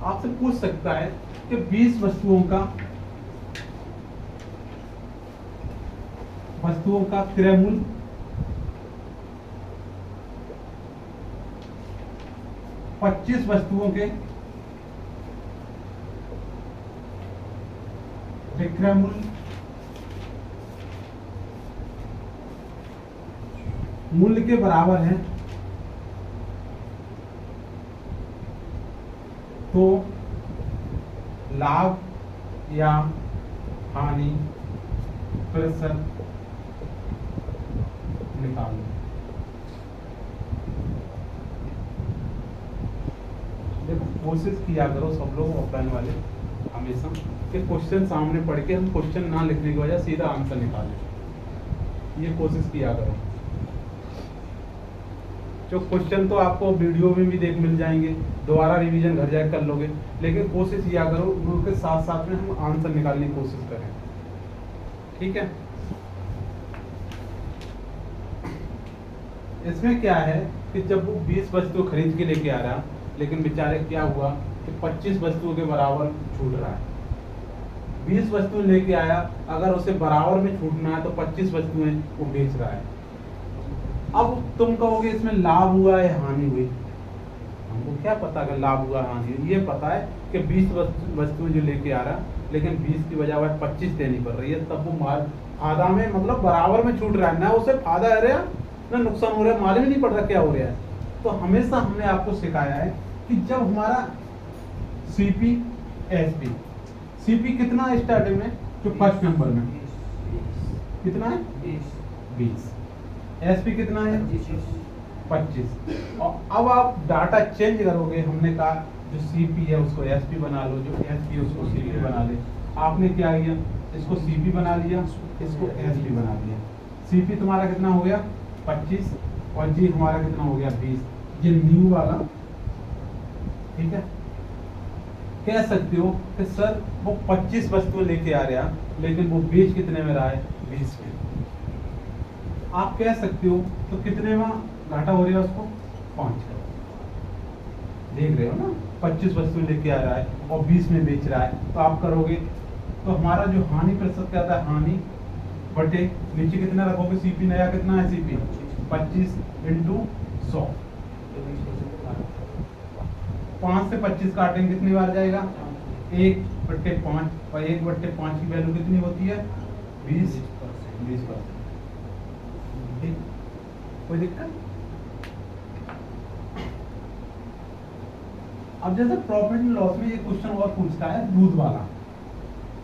आपसे पूछ सकता है कि 20 वस्तुओं का क्रय मूल्य 25 वस्तुओं के विक्रय मूल्य के बराबर है, तो लाभ या हानि प्रतिशत निकाल लो। देखो कोशिश किया करो सब लोग ऑफलाइन वाले हमेशा कि क्वेश्चन सामने पढ़ के हम क्वेश्चन ना लिखने की वजह सीधा आंसर निकालें, ये कोशिश किया करो। जो क्वेश्चन तो आपको वीडियो में भी देख मिल जाएंगे, दोबारा रिवीजन घर जाकर कर लोगे, लेकिन कोशिश किया करो उनके साथ साथ में हम आंसर निकालने की कोशिश करें। ठीक है, इसमें क्या है कि जब वो 20 वस्तु खरीद के लेके आ रहा, लेकिन बेचारे क्या हुआ कि 25 वस्तुओं के बराबर छूट रहा है। 20 वस्तुएं लेके आया, अगर उसे बराबर में छूटना है तो 25 वस्तुएं वो बेच रहा है। अब तुम कहोगे इसमें लाभ हुआ या हानि हुई, हमको क्या पता अगर लाभ हुआ हानि हुई। ये पता है कि 20 वस्तुएं जो लेके आ रहा, लेकिन 20 की बजाय 25 देनी पड़ रही है, तब वो माल फायदा में मतलब बराबर में छूट रहा है, ना उसे फायदा हो रहा ना नुकसान हो रहा है, मालूम ही नहीं पड़ रहा क्या हो रहा है। तो हमेशा हमने आपको सिखाया है कि जब हमारा सीपी एसपी, सीपी कितना है स्टार्टिंग में, जो फर्स्ट नंबर में कितना है 20, एसपी कितना है 25। और अब आप डाटा चेंज करोगे, हमने कहा जो सीपी है उसको एसपी बना लो, जो एसपी है उसको सीपी बना ले। आपने क्या किया, इसको सीपी बना लिया, इसको एसपी बना लिया। सीपी तुम्हारा कितना हो गया 25, और जी हमारा कितना हो गया 20, ये न्यू वाला। ठीक है, कह सकते हो कि सर वो 25 वस्तुएं लेके आ रहा, लेकिन वो बेच कितने में रहा है 20 में। आप कह सकते हो तो कितने में घाटा हो रहा है उसको 5 का। देख रहे हो ना, 25 वस्तुएं लेके आ रहा है और 20 में बेच रहा है, तो आप करोगे तो हमारा जो हानि प्रतिशत क्या आता है, हानि बटे नीचे कितना रखोगे, सीपी नया कितना है सीपी 25 इंटू 100। तो 20% काट। 5 से 25 काटेंगे कितनी बार जाएगा? 1/5 और 1/5 की वैल्यू कितनी होती है? 20%। ठीक, कोई दिक्कत? अब जैसे प्रॉफिट एंड लॉस में ये क्वेश्चन और पूछता है दूध वाला।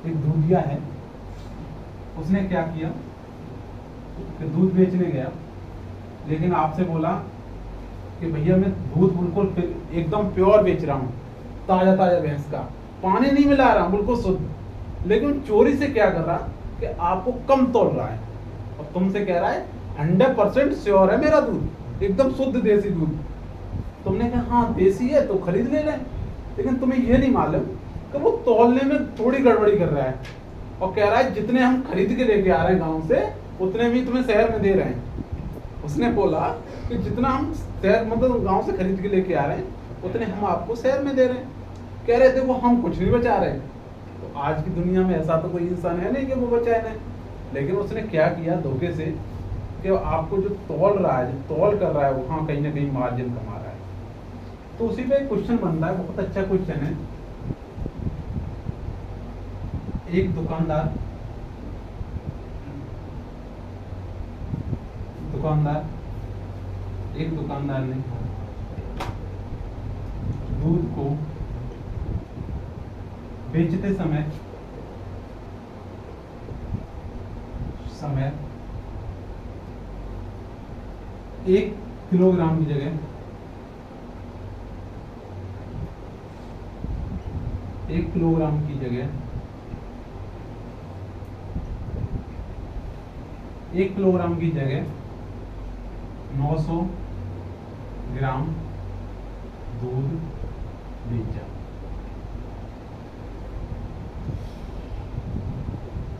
एक दूधिया है, उसने क्या किया कि दूध बेचने गया, लेकिन आपसे बोला कि भैया मैं दूध बिल्कुल एकदम प्योर बेच रहा हूँ, ताजा ताजा भैंस का, पानी नहीं मिला रहा, बिल्कुल शुद्ध। लेकिन चोरी से क्या कर रहा कि आपको कम तोल रहा है और तुमसे कह रहा है 100% श्योर है मेरा दूध, एकदम शुद्ध देसी दूध। तुमने कहा हाँ देसी है तो खरीद ले रहे, लेकिन तुम्हें ये नहीं मालूम कि वो तौलने में थोड़ी गड़बड़ी कर रहा है और कह रहा है जितने हम खरीद के लेके आ रहे हैं गांव से उतने भी तुम्हें शहर में दे रहे हैं। उसने बोला कि जितना हम शहर मतलब गांव से खरीद के लेके आ रहे हैं उतने हम आपको शहर में दे रहे हैं। कह रहे थे वो हम कुछ नहीं बचा रहे। तो आज की दुनिया में ऐसा तो कोई इंसान है नहीं कि वो बचाए नहीं, लेकिन उसने क्या किया धोखे से कि आपको जो तौल रहा है, जो तौल कर रहा है, वहाँ कहीं ना कहीं मार्जिन कमा रहा है। तो उसी पे एक क्वेश्चन बन रहा है, बहुत अच्छा क्वेश्चन है। एक दुकानदार ने दूध को बेचते समय 1 किलोग्राम की जगह 1 किलोग्राम की जगह 1 किलोग्राम की जगह 900 ग्राम दूध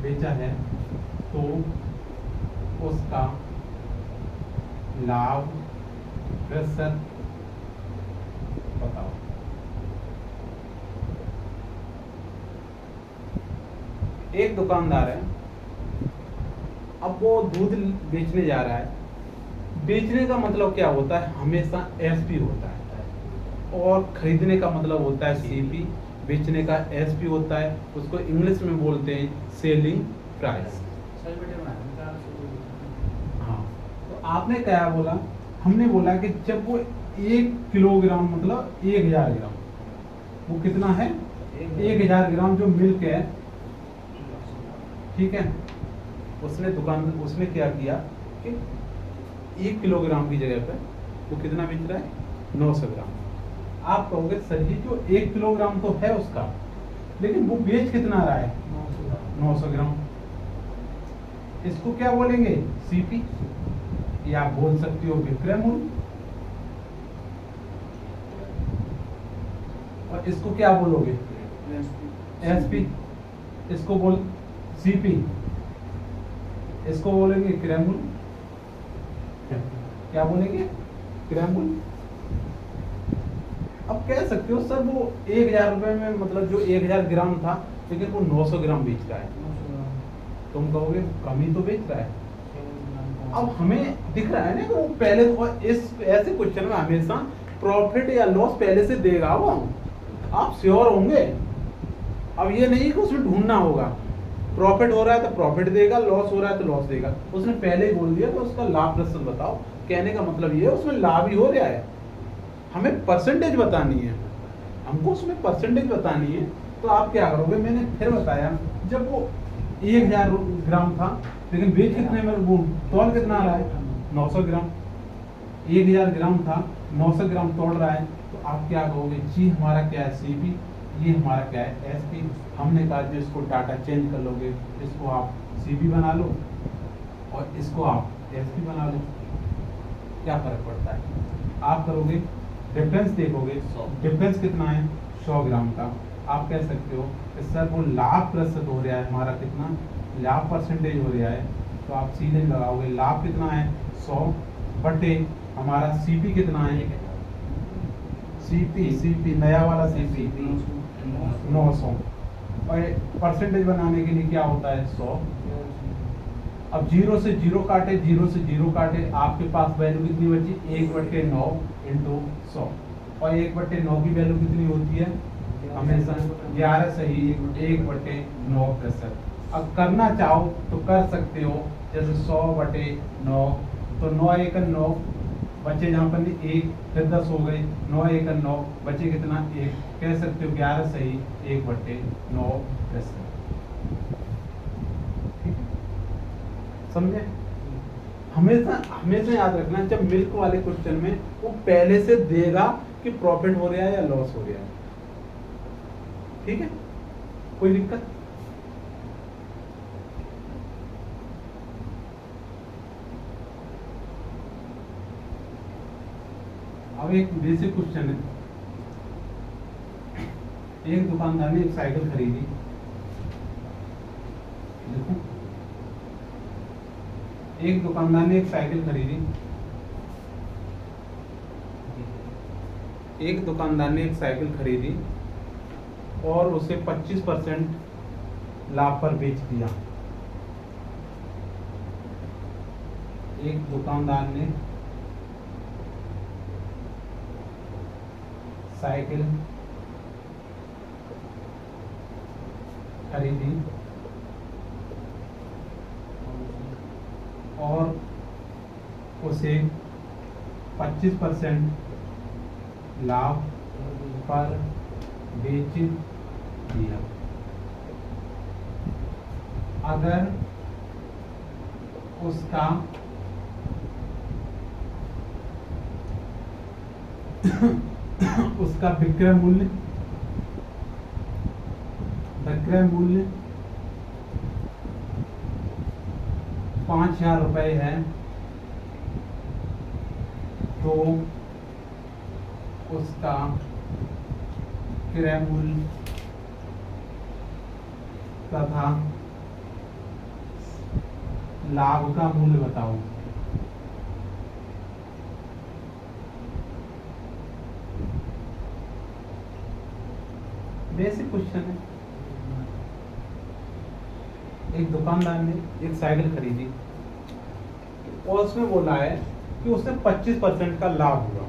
बेचा है, तो उसका लाभ प्रतिशत बताओ। एक दुकानदार है, अब वो दूध बेचने जा रहा है। बेचने का मतलब क्या होता है? हमेशा एसपी होता है और खरीदने का मतलब होता है सीपी। बेचने का एसपी होता है, उसको इंग्लिश में बोलते हैं सेलिंग प्राइस। हाँ, तो आपने क्या बोला? हमने बोला कि जब वो 1 किलोग्राम मतलब 1000 ग्राम, वो कितना है? 1000 ग्राम जो मिल्क है, ठीक है, उसने क्या किया कि 1 किलोग्राम की जगह पे वो कितना बेच रहा है? 900 ग्राम। आप कहोगे सर जी जो 1 किलोग्राम तो है उसका, लेकिन वो बेच कितना रहा है? 900 ग्राम। इसको क्या बोलेंगे? सीपी, या आप बोल सकते हो विक्रय मूल्य, और इसको क्या बोलोगे? एसपी। इसको बोल सीपी, इसको बोलेंगे क्रय मूल्य। क्या बोलेंगे? क्रय मूल्य। अब कह सकते हो सर वो 1000 रुपए में मतलब जो 1000 ग्राम था, लेकिन वो 900 ग्राम बेच रहा है। तुम कहोगे कम ही तो बेच रहा है। अब हमें दिख रहा है ना कि वो पहले तो इस ऐसे क्वेश्चन में हमेशा प्रॉफिट या लॉस पहले से देगा वो, आप श्योर होंगे। अब ये नहीं कि उसमें ढूंढना होगा, प्रॉफिट हो रहा है तो प्रॉफिट देगा, लॉस हो रहा है तो लॉस देगा। उसने पहले ही बोल दिया कि उसका लाभ प्रतिशत बताओ। कहने का मतलब ये है उसमें लाभ ही हो रहा है, हमें परसेंटेज बतानी है, हमको उसमें परसेंटेज बतानी है। तो आप क्या करोगे? मैंने फिर बताया, जब वो 1000 ग्राम था, लेकिन बेच कितने में, वो तौल कितना आ रहा है? 900 ग्राम। 1000 ग्राम था, 900 ग्राम तोड़ रहा है, तो आप क्या कहोगे? जी हमारा क्या है? सीपी। ये हमारा क्या है? एसपी। हमने कहा जो इसको डाटा चेंज कर लोगे, इसको आप सीपी बना लो और इसको आप एसपी बना लो, क्या फर्क पड़ता है? आप करोगे डिफरेंस देखोगे, डिफरेंस कितना है? 100 ग्राम का। आप कह सकते हो कि सर वो लाभ प्रतिशत हो रहा है हमारा, कितना लाभ परसेंटेज हो रहा है, तो आप सीधे लगाओगे लाभ कितना है? 100 बटे हमारा सीपी कितना है? सीपी नया वाला सीपी 900, और परसेंटेज बनाने के लिए क्या होता है? 100। अब 0 से 0 काटे, 0 से 0 काटे, आपके पास वैल्यू कितनी बची? 1/9 इंटू 100। और 1/9 की वैल्यू कितनी होती है? हमेशा 11 सही 1/9। अब करना चाहो तो कर सकते हो, जैसे 100/9, तो 9 1 9 बचे, जहाँ पर 1 फिर 10 हो गए, 9 1 9 बचे कितना? 1। कह सकते हो 11 सही 1/9। समझे? हमेशा हमेशा याद रखना, जब मिल्क वाले क्वेश्चन में वो पहले से देगा कि प्रॉफिट हो रहा है या लॉस हो रहा है। ठीक है, कोई दिक्कत? अब एक बेसिक क्वेश्चन है। एक दुकानदार ने एक साइकिल खरीदी, देखो, एक दुकानदार ने एक साइकिल खरीदी, एक दुकानदार ने एक साइकिल खरीदी और उसे 25% लाभ पर बेच दिया। एक दुकानदार ने साइकिल खरीदी और उसे 25% लाभ पर बेच दिया। अगर उसका उसका विक्रय मूल्य 5,000 रुपए है, तो उसका क्रय मूल्य तथा लाभ का मूल्य बताओ। बेसिक क्वेश्चन है। एक दुकानदार ने एक साइकिल खरीदी और उसमें बोला है कि उसने 25% का लाभ हुआ,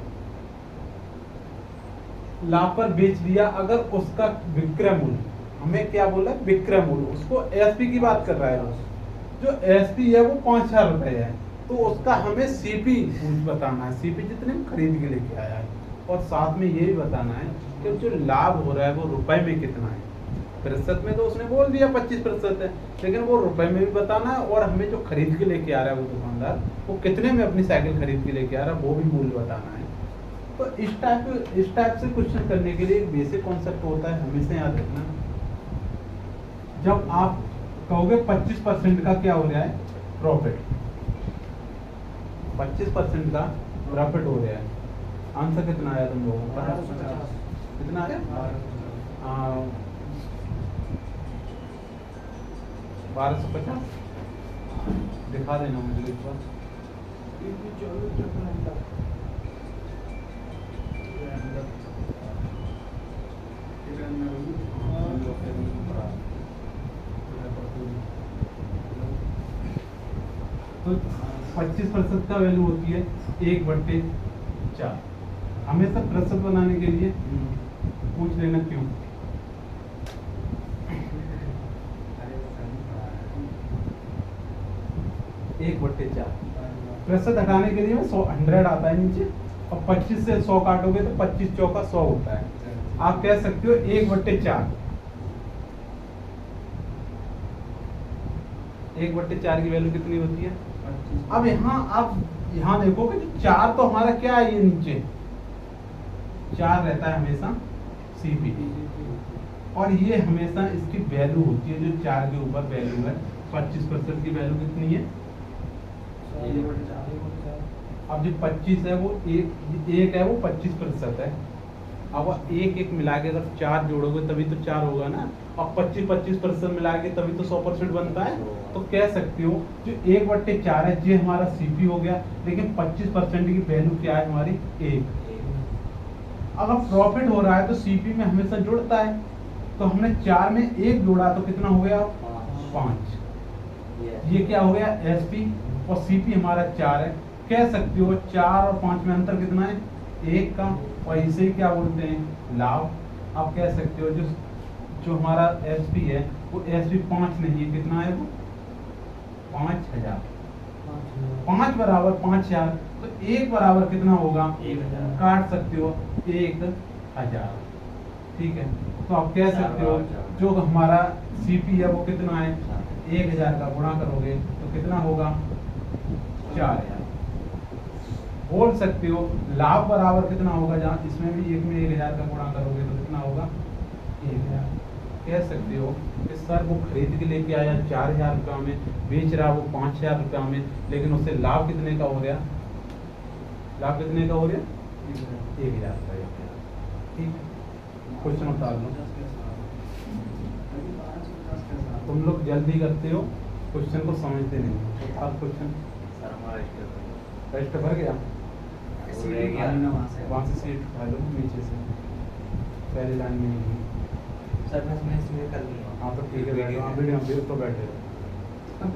लाभ पर बेच दिया। अगर उसका विक्रय मूल्य, हमें क्या बोला? विक्रय मूल्य, उसको एसपी की बात कर रहा है। जो एसपी है वो 5,000 रुपए है, तो उसका हमें सीपी बताना है, सीपी जितने खरीद के लेके आया है, और साथ में ये भी बताना है कि जो लाभ हो रहा है वो रुपए में कितना है। प्रतिशत में तो उसने बोल दिया 25% है, लेकिन वो रुपए में भी बताना है, और हमें जो खरीद के लेके आ रहा है वो दुकानदार, वो कितने में अपनी साइकिल खरीद के लेके आ रहा है वो भी मूल्य बताना है। तो इस टाइप से क्वेश्चन करने के लिए एक बेसिक कॉन्सेप्ट होता है, हमेशा याद रखना। जब आप कहोगे 25% का क्या हो रहा है? प्रॉफिट, 25% का प्रॉफिट हो रहा है। आंसर कितना आया तुम लोगों का? 1250। कितना आया? 1250। दिखा देना मुझे एक बार। तो 25% का वैल्यू होती है 1/4। हमेशा प्रतिशत बनाने के लिए पूछ लेना क्यों। 1/4 प्रतिशत हटाने के लिए 100 आता है नीचे, और 25 से 100 काटोगे तो 25 चौका 100 होता है। आप कह सकते हो 1/4। 1/4 की वैल्यू कितनी होती है? अब आप यहाँ देखोगे कि 4 तो हमारा क्या है, ये नीचे 4 रहता है हमेशा सीपी, और ये हमेशा इसकी वैल्यू होती है जो 4 के ऊपर वैल्यू है। 25% की वैल्यू कितनी है? अब जो 25 है वो एक है, वो 25% है। अब एक मिला के अगर 4 जोड़ोगे तभी तो 4 होगा ना, और 25% मिला के तभी तो 100% बनता है। तो कह सकते हो जो 1/4 है ये हमारा सीपी हो गया, लेकिन 25% की वैल्यू क्या है हमारी? 1। अगर प्रॉफिट हो रहा है तो सीपी में हमेशा जुड़ता है, तो हमने 4 में 1 जोड़ा तो कितना हो गया? 5। ये क्या हो गया एसपी और सीपी हमारा 4 है। कह सकते हो 4 और 5 में अंतर कितना है 1 का, और इसे ही क्या बोलते हैं लाभ। आप कह सकते हो जो जो हमारा एसपी है वो एसपी 5 नहीं है, कितना है वो 5000। 5 बराबर 5000, तो 1 बराबर कितना होगा 1000। काट सकते हो 1000। ठीक है, तो आप कह सकते हो जो हमारा सीपी है वो कितना है 1000 का गुणा करोगे तो कितना होगा 4000। बोल सकते हो लाभ बराबर कितना होगा, जहाँ इसमें भी एक में 1000 का गुणा करोगे तो कितना होगा 1000। कह सकते हो कि सर वो खरीद के लेके आया 4000 रुपया में, बेच रहा वो 5000 रुपया में, लेकिन उससे लाभ कितने का हो गया, लाभ कितने का हो गया 1000 रुपया। ठीक है, क्वेश्चन उतार लो। तुम लोग जल्दी करते हो, क्वेश्चन को समझते नहीं। अब क्वेश्चन टेस्ट भर गया, वहाँ से सीट उठा लो नीचे से, पहले लाइन में नहीं। सर मैं इसमें कर लिया। हाँ तो ठीक है, बैठो। हाँ वीडियो में तो बैठे रहो।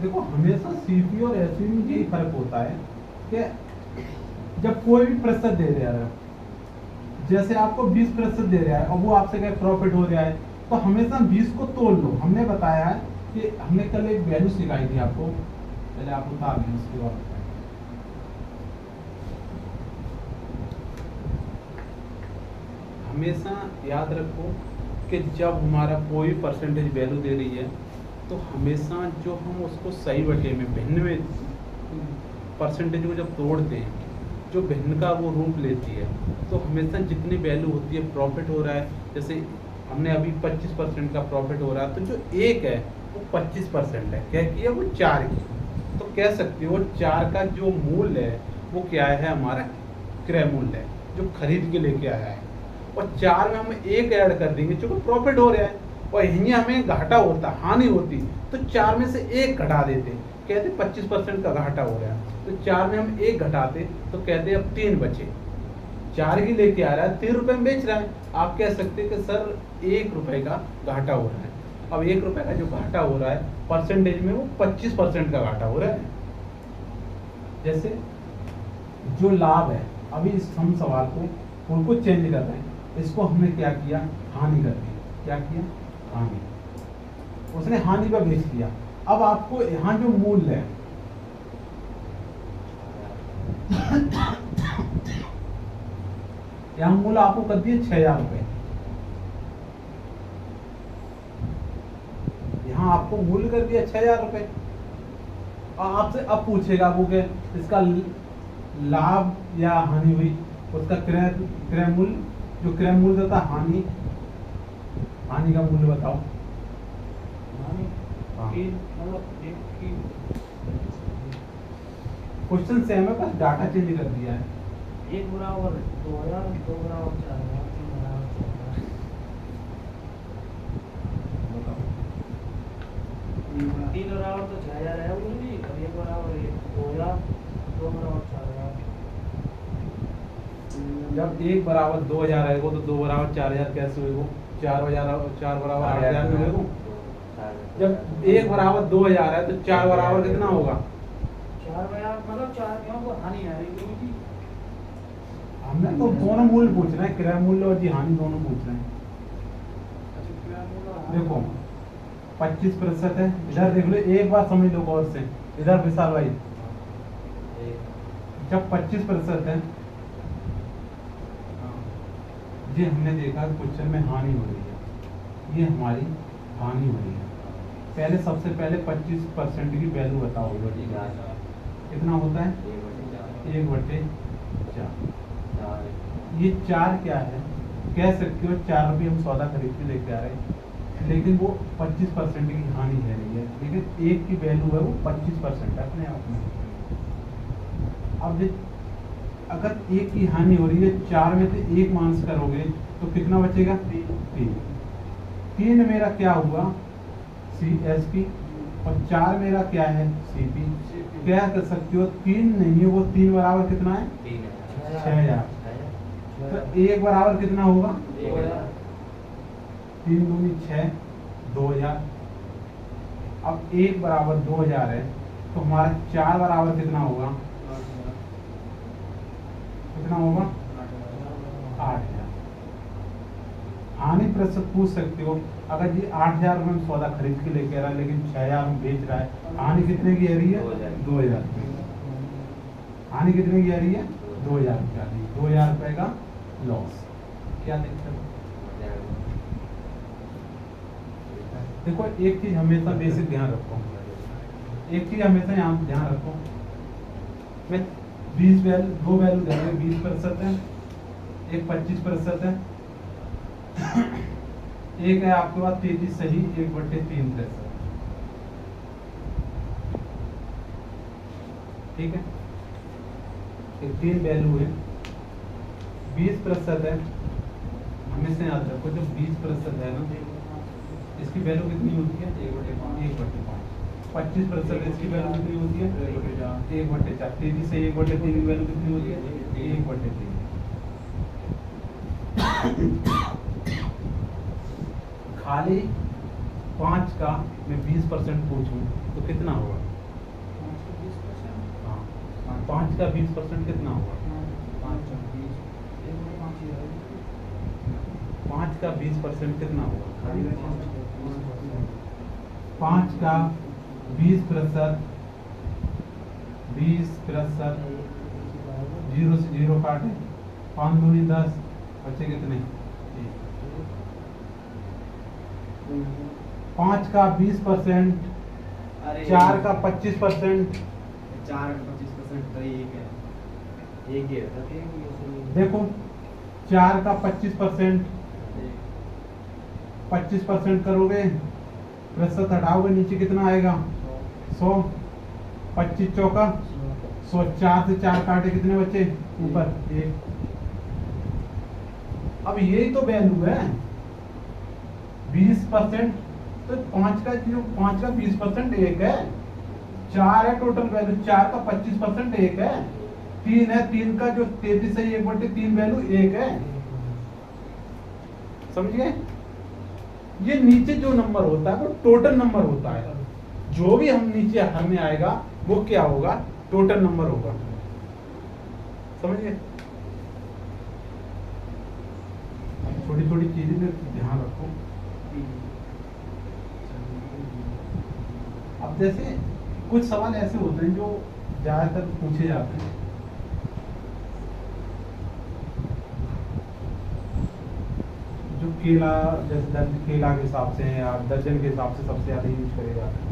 देखो हमेशा सीपी और एसपी में यही फर्क होता है कि जब कोई भी प्रतिशत दे रहा है, जैसे आपको 20% दे रहा है और वो आपसे कहीं प्रॉफिट हो रहा है, तो हमेशा 20 को तोड़ लो। हमने बताया है कि हमने कल एक वैल्यू सिखाई थी आपको, पहले आप उतार लें उसके बाद। हमेशा याद रखो कि जब हमारा कोई परसेंटेज वैल्यू दे रही है तो हमेशा जो हम उसको सही बटे में भिन्न में परसेंटेज को जब तोड़ते हैं, जो भिन्न का वो रूप लेती है, तो हमेशा जितनी वैल्यू होती है प्रॉफिट हो रहा है, जैसे हमने अभी 25% का प्रॉफिट हो रहा है, तो जो एक है वो 25% है, क्या की है वो 4 की। तो कह सकते हो 4 का जो मूल्य है वो क्या है हमारा क्रय मूल्य है, जो खरीद के लेके आया है, और 4 में हम 1 ऐड कर देंगे क्योंकि प्रॉफिट हो रहा है, और यहीं हमें घाटा होता, हानि होती, तो 4 में से 1 घटा देते, कहते 25% का घाटा हो रहा है, तो 4 में हम 1 घटाते तो कहते अब 3 बचे। 4 की लेके आ रहा है, 3 रुपए में बेच रहा है, आप कह सकते हैं कि सर 1 रुपए का घाटा हो रहा है। अब 1 रुपए का जो घाटा हो रहा है परसेंटेज में वो 25% का घाटा हो रहा है। जैसे जो लाभ है, अभी इस हम सवाल को उनको चेंज कर रहे हैं, इसको हमने क्या किया हानि कर दी। क्या किया हानि, उसने हानि पर बेच दिया। अब आपको यहाँ जो मूल्य है यहाँ मूल्य आपको कर दिए 6000 रुपए, यहाँ आपको मूल्य कर दिया 6000 रुपए, और आपसे अब पूछेगा वो कि इसका लाभ या हानि हुई, उसका क्रय मूल्य, जो क्रय मूल्य था हानि, हानि का मूल्य बताओ। क्वेश्चन सेम है, बस डाटा चेंज कर दिया है। 1 बराबर 2000, 2 बराबर 4000, 3 बराबर 4000। बताओ 3 बराबर तो 6000 है वो नहीं, और 1 बराबर 2000, 2 बराबर 4000। जब 1 बराबर 2000 आएगा तो 2 बराबर 4000 कैसे होगा, 4 बराबर 8000 में होगा। जब 1 बराबर 2000 है तो 4 बराबर कितना होगा, 4 बराबर मतलब 4 क्यों को हानि आ रही है। हमने तो दोनों मूल्य पूछ रहे हैं, क्रय मूल्य और जी हानि दोनों पूछ रहे हैं। देखो 25% है, इधर देख लो, एक बार समझ लो गौर से, इधर विशाल भाई, जब 25% है, ये हमने देखा क्वेश्चन में हानि हो रही है, ये हमारी हानि हो रही है। पहले सबसे पहले 25% की वैल्यू बताओ, कितना होता है 1/4। ये 4 क्या है, कह सकते हो 4 रुपये हम सौदा खरीद के लेके आ रहे हैं, लेकिन वो 25% की हानि है रही है, लेकिन 1 की वैल्यू है वो 25% है अपने आप में। अब अगर 1 की हानि हो रही है, 4 में से 1 माइनस करोगे तो कितना बचेगा 3 मेरा क्या हुआ CSP, और 4 मेरा क्या है CP। क्या कर सकते हो 3 नहीं है, वो 3 बराबर कितना है 6000, तो 1 बराबर कितना होगा 3 दूनी 6, 2000, अब 1 बराबर 2000 है, तो हमारा 4 बराबर कितना होगा? कितना होगा? 8000। हानि प्रतिशत पूछ सकते हो, अगर ये 8000 रुपये में सौदा खरीद के लेके आ रहा है लेकिन 6000 में बेच रहा है, हानि कितने की आ रही है? 2000 रुपये। हानि कितने की आ रही है? 2000 रुपये आ रही है। 2000 रुपये का लॉस। क्या दिक्कत है? देखो एक चीज हमेशा बेसिक ध्यान रखो, एक चीज हमेशा यहाँ ध्यान रखो, मैं 20 वैल्यू, 2 वैल्यू देंगे, 20% है, एक 25% है, एक है आपके पास 33 सही, 1/3%। ठीक है, एक 3 वैल्यू है, 20% है, हमेशा याद रखो जब 20% है ना, इसकी वैल्यू कितनी होती है? 1/5। 25% इसकी वैल्यू कितनी होती है? 1/4। 33 से 1/3 की वैल्यू कितनी होती है? 1/3। खाली 5 का मैं 20% पूछूं तो कितना होगा? 5 का 20% कितना होगा? 5 का 20% कितना होगा? 5 का 20%, 20%, 0 से 0 काटे, 5 दूनी 10, बचे कितने? 5 का 20%, 4 का 25%, 4 का 25% तो एक है, एक ही है। देखो 4 का 25%, 25% करोगे, प्रतिशत हटाओगे, नीचे कितना आएगा? 100। 25 चौका 100, 4 से 4 काटे, कितने बचे? ऊपर 1। अब यही तो वैल्यू है 20%, तो 5 का 20% 1 है, 4 है टोटल वैल्यू, 4 का 25% 1 है, 3 है, 3 का जो 33 से 1/3 वैल्यू 1 है। समझिए, ये नीचे जो नंबर होता है वो टोटल नंबर होता है, जो भी हम नीचे हर में आएगा वो क्या होगा? टोटल नंबर होगा। समझिए, छोटी छोटी चीजें में ध्यान रखो। अब जैसे कुछ सवाल ऐसे होते हैं जो ज्यादातर पूछे जाते हैं, जो केला, जैसे केला के हिसाब से या दर्जन के हिसाब से सबसे ज्यादा यूज करे जाते हैं।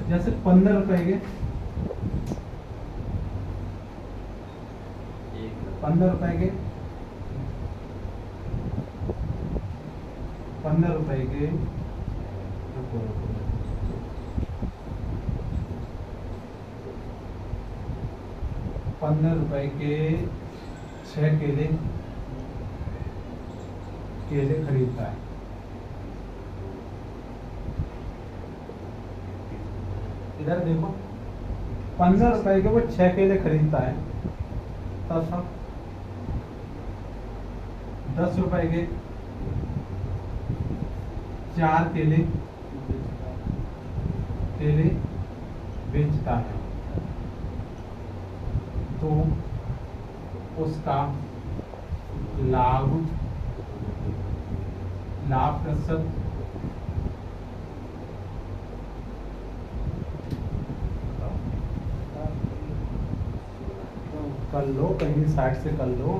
जैसे 15 रुपए के 15 रुपए के 15 रुपए के 15 रुपए के 6 केले खरीदता है। इधर देखो 15 रुपए के वो 6 केले खरीदता है, तथा 10 रुपए के 4 केले बेचता है, तो उसका लाभ प्रतिशत कर लो, कहीं साइड से कर लो।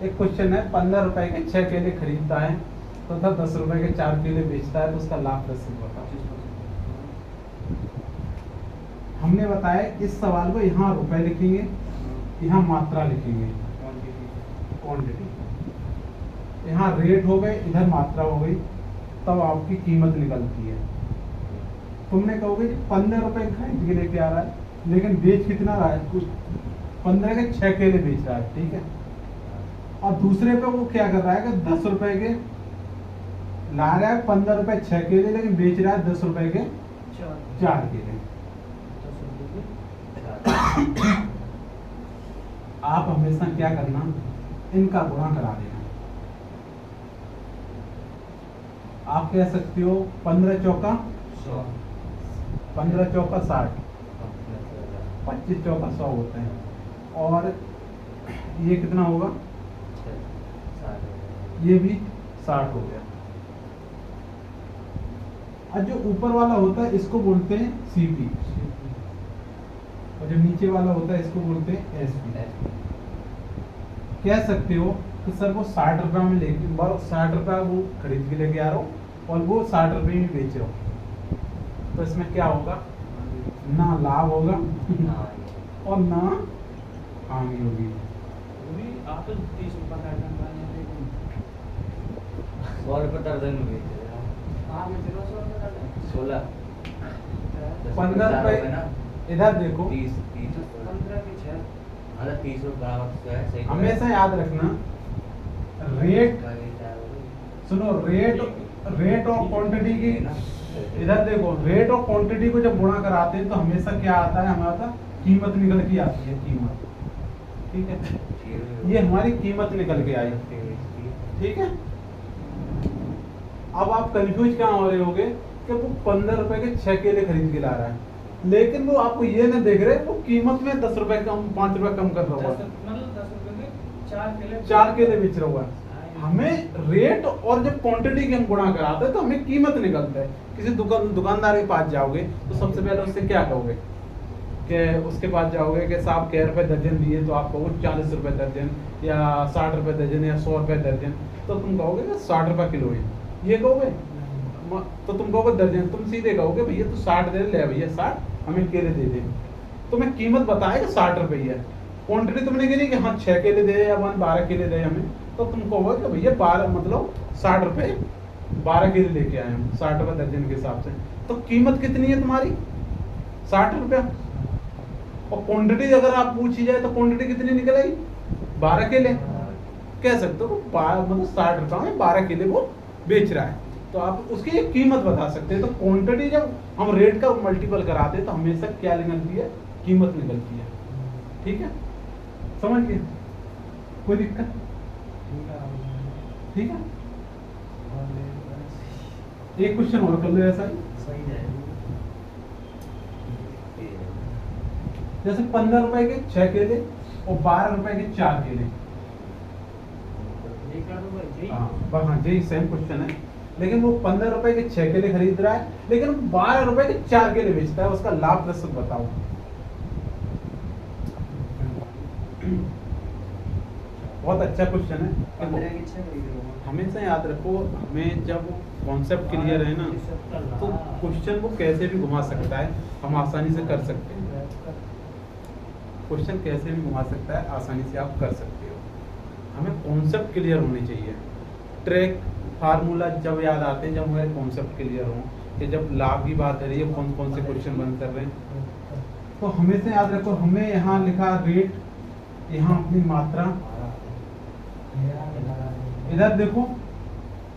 एक क्वेश्चन है, 15 रुपए के 6 केले खरीदता है तथा 10 रुपए के 4 केले बेचता है, तो उसका लाभ प्रतिशत बताओ। हमने बताया इस सवाल को यहाँ रुपए लिखेंगे, यहाँ मात्रा लिखेंगे, क्वांटिटी, यहाँ रेट हो गए, इधर मात्रा हो गई, तब आपकी कीमत निकलती है। तुमने कहोगे 15 रुपए खरीद के लेके आ रहा है लेकिन बेच कितना रहा है? कुछ 15 के 6 केले बेच रहा है, ठीक है। और दूसरे पे वो क्या कर रहा है कि 10 रुपए के ला रहा है, 15 रुपए 6 केले, लेकिन बेच रहा है 10 रुपए के 4 केले। आप हमेशा क्या करना, इनका गुणा करा देना। आप कह सकते हो 15 चौका 100 15 चौका 60, 25 चौका 100 होते हैं। और ये कितना होगा, ये भी 60 हो गया। और जो ऊपर वाला होता है इसको बोलते हैं सीपी, और जो नीचे वाला होता है इसको बोलते हैं एसपी। कह सकते हो कि सर वो 60 रुपये में लेके 60 रुपये वो खरीद के लेके आ रहा हूँ और वो 60 रुपये में बेच रहा हूँ, तो इसमें क्या होगा, ना लाभ होगा और ना हानि होगी। आप तो 30 रुपये का आइटम बनाने 100 रुपये दर्जन में बेच रहे हैं। हाँ मैं 100 रुपये का आइटम 16 15 रुपये ना, इधर देखो, 30 15 के 6 मतलब 30 रुपये बराबर तो है, सही हमेशा याद रखना रेट, सुनो रेट और क्वांटिटी की, इधर देखो रेट और क्वांटिटी को जब गुणा कराते हैं तो हमेशा क्या आता है, हमारा कीमत निकल के आती है, कीमत। ठीक है, ये हमारी कीमत निकल के आई। ठीक है, अब आप कंफ्यूज कहाँ हो रहे होगे कि वो 15 रुपए के 6 केले खरीद के ला रहा है, लेकिन वो आपको ये नहीं देख रहे वो कीमत में 10 रुपए कम, 5 रुपए कम कर रहा है, मतलब 10 रुपये के 4 केले बेच रहा हुआ है। हमें रेट और जब क्वांटिटी की हम गुणा कराते हैं तो हमें कीमत निकलता है। किसी दुकानदार के पास जाओगे तो सबसे पहले उससे क्या कहोगे, कि उसके पास जाओगे कि साहब क्या रुपए दर्जन दिए, तो आप कहोगे 40 रुपए दर्जन या 60 रुपए दर्जन या 100 रुपए दर्जन, तो तुम कहोगे कि 60 रुपए किलो है, ये कहोगे, तो तुम कहोगे दर्जन, तुम सीधे कहोगे भैया तू 60 दे ले भैया 60 हमें केले दे दे। तुम्हें कीमत बताएगा 60 रुपये है, क्वांटिटी तुमने गिनी कि हाँ 6 केले दे या 12 केले दे हमें, तो तुम कहोगे कि भैया 12 मतलब 60 रुपये 12 केले लेके आए हम 60 रुपये दर्जन के हिसाब से, तो कीमत कितनी है तुम्हारी 60 रुपया। और क्वांटिटी अगर आप पूछी जाए तो क्वांटिटी कितनी निकल आई 12 केले, कह सकते हो मतलब 60 रुपये में 12 केले वो बेच रहा है, तो आप उसकी एक कीमत बता सकते हैं। तो क्वांटिटी जब हम रेट का मल्टीपल कराते हैं तो हमेशा क्या निकलती है, कीमत निकलती है। ठीक है, समझ गए, कोई दिक्कत, ठीक है। एक क्वेश्चन और कर लो ऐसा ही, सही जाएगा। जैसे 15 रुपए के 6 केले और 12 रुपए के 4 केले, हाँ यही सेम क्वेश्चन है, लेकिन वो 15 रुपए के 6 केले खरीद रहा है लेकिन 12 रुपए के 4 केले बेचता है, उसका लाभ प्रतिशत बताओ। बहुत अच्छा क्वेश्चन है, 15 के 6 खरीद रहा हूँ। हमेशा याद रखो, हमें जब कॉन्सेप्ट क्लियर है ना तो क्वेश्चन को कैसे भी घुमा सकता है, हम आसानी से कर सकते हैं। क्वेश्चन कैसे भी घुमा सकता है, आसानी से आप कर सकते हो। हमें कॉन्सेप्ट क्लियर होने चाहिए। ट्रैक फार्मूला जब याद आते हैं जब हमारे कॉन्सेप्ट क्लियर हो, कि जब लाभ की बात हो रही है कौन कौन से क्वेश्चन बन कर रहे हैं, तो हमेशा याद रखो हमने यहाँ लिखा रेट, यहाँ अपनी मात्रा, इधर देखो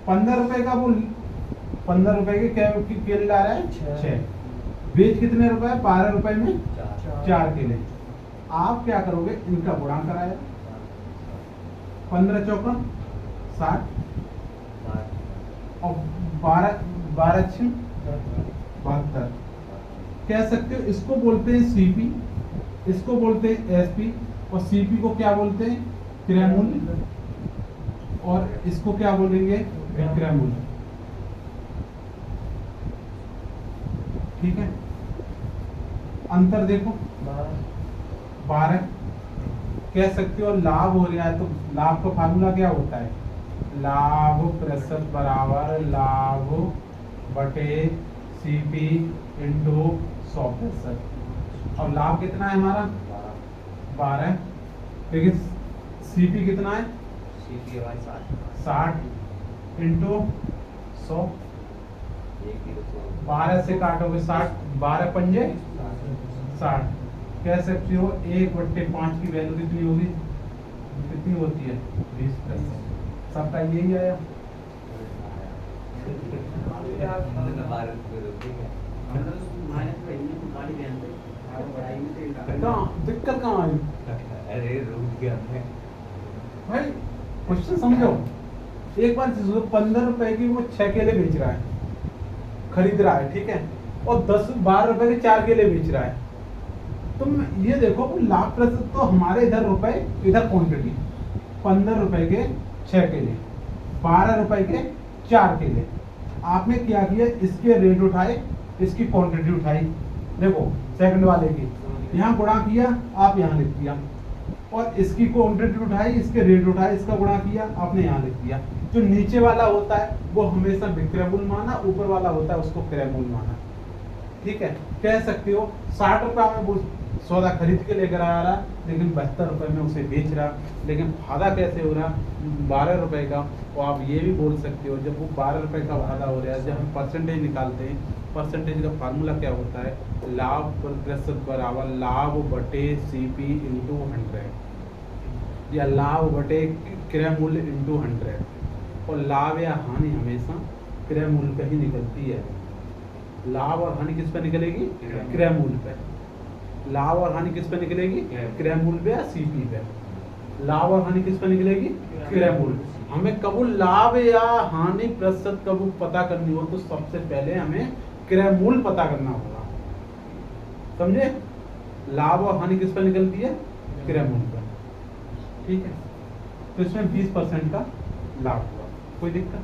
15 रुपए का वो 15 रुपए के क्या केले ला रहा है 6, बेच कितने रुपए, 12 रुपए में 4 केले। आप क्या करोगे, इनका गुणा कराया, 15 चौका 60 और 12 6 72, कह सकते हो इसको बोलते हैं सीपी, इसको बोलते हैं एसपी, और सीपी को क्या बोलते हैं क्रय मूल्य, और इसको क्या बोलेंगे विक्रय मूल्य। ठीक है, अंतर देखो 12, कह सकते हो लाभ हो रहा है तो लाभ का फार्मूला क्या होता है, लाभ प्रतिशत बराबर लाभ बटे सीपी इंटू 100%। और लाभ कितना है हमारा 12, लेकिन सीपी कितना है 60 इंटू 100, 12 से काटोगे 60, 12 पंजे 60, कह सकते हो 1/5 की वैल्यू कितनी होगी, कितनी होती है 20%। सबका यही आया। कहाँ दिक्कत कहाँ आई, अरे रुक गया मैं। भाई क्वेश्चन समझो। एक बार चीज़ 15 रुपए की वो 6 केले बेच रहा है, खरीद रहा है, ठीक है, और 10-12 रुपए के 4 केले बेच रहा है। तुम ये देखो लाभ प्रतिशत तो हमारे इधर रुपए, इधर क्वांटिटी। 15 रुपए के 6 केले, 12 रुपए के 4 केले। आपने क्या किया, इसके रेट उठाए, इसकी क्वांटिटी उठाई, देखो सेकंड वाले की यहाँ गुणा किया, आप यहाँ लिख दिया, और इसकी क्वांटिटी उठाई, इसके रेट उठाए, इसका गुणा किया, आपने यहाँ लिख दिया। जो नीचे वाला होता है वो हमेशा विक्रय मूल्य माना, ऊपर वाला होता है उसको क्रय मूल्य माना, ठीक है। कह सकते हो 60 रुपये में वो सौदा खरीद के लेकर आ रहा, लेकिन 72 रुपये में उसे बेच रहा, लेकिन फायदा कैसे हो रहा, 12 रुपये का। और आप ये भी बोल सकते हो जब वो 12 रुपये का फायदा हो रहा है, जब हम परसेंटेज निकालते हैं, परसेंटेज का फार्मूला क्या होता है, लाभ प्रतिशत बराबर लाभ बटे CP इंटू 100, या लाभ बटे क्रय मूल्य इंटू 100। और लाभ या हानि हमेशा क्रय मूल्य पे ही निकलती है। लाभ और हानि किस पे निकलेगी, क्रय मूल्य पे। लाभ और हानि किस पे निकलेगी, क्रय मूल्य पे या CP पे। लाभ और हानि किस पे निकलेगी, क्रय मूल्य। हमें कब लाभ या हानि प्रतिशत कब पता करनी हो तो सबसे पहले हमें क्रय मूल्य पता करना होगा, समझे। लाभ और हानि किस पर निकलती है, क्रय मूल्य पर, ठीक है। तो इसमें 20% का लाभ हुआ। कोई दिक्कत,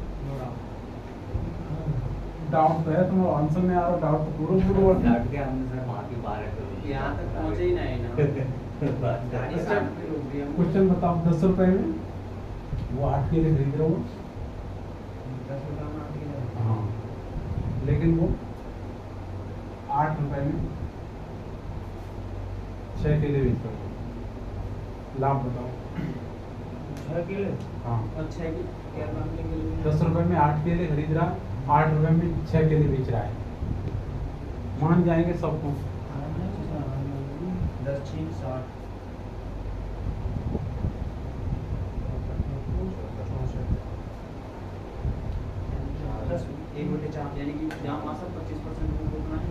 डाउट तो है, तुम आंसर में आ रहा, डाउट तो पूरा डांट के हमने सर माफी 12 करोड़ यहाँ तक पहुँचे ही नहीं ना। गाड़ी स्टार्ट भी हो गई हम। क्वेश्चन बताओ, 10 रुपए में वो 8 केले खरीद रहे हो, 10 रुपये में आती है। हाँ, लेकिन वो 8 रुपए में 6 केले बेच रहे हो। लाभ बताओ। 6 केले हाँ, और 6 की क्या नाम के लिए 10 रुपए में 8 केले खरीद रहा, 8 रुपए में 6 केले बेच रहा है। मान जाएंगे सबको। 10 6 60 1/4 यानी कि जहाँ मासा 25% में बोलना है।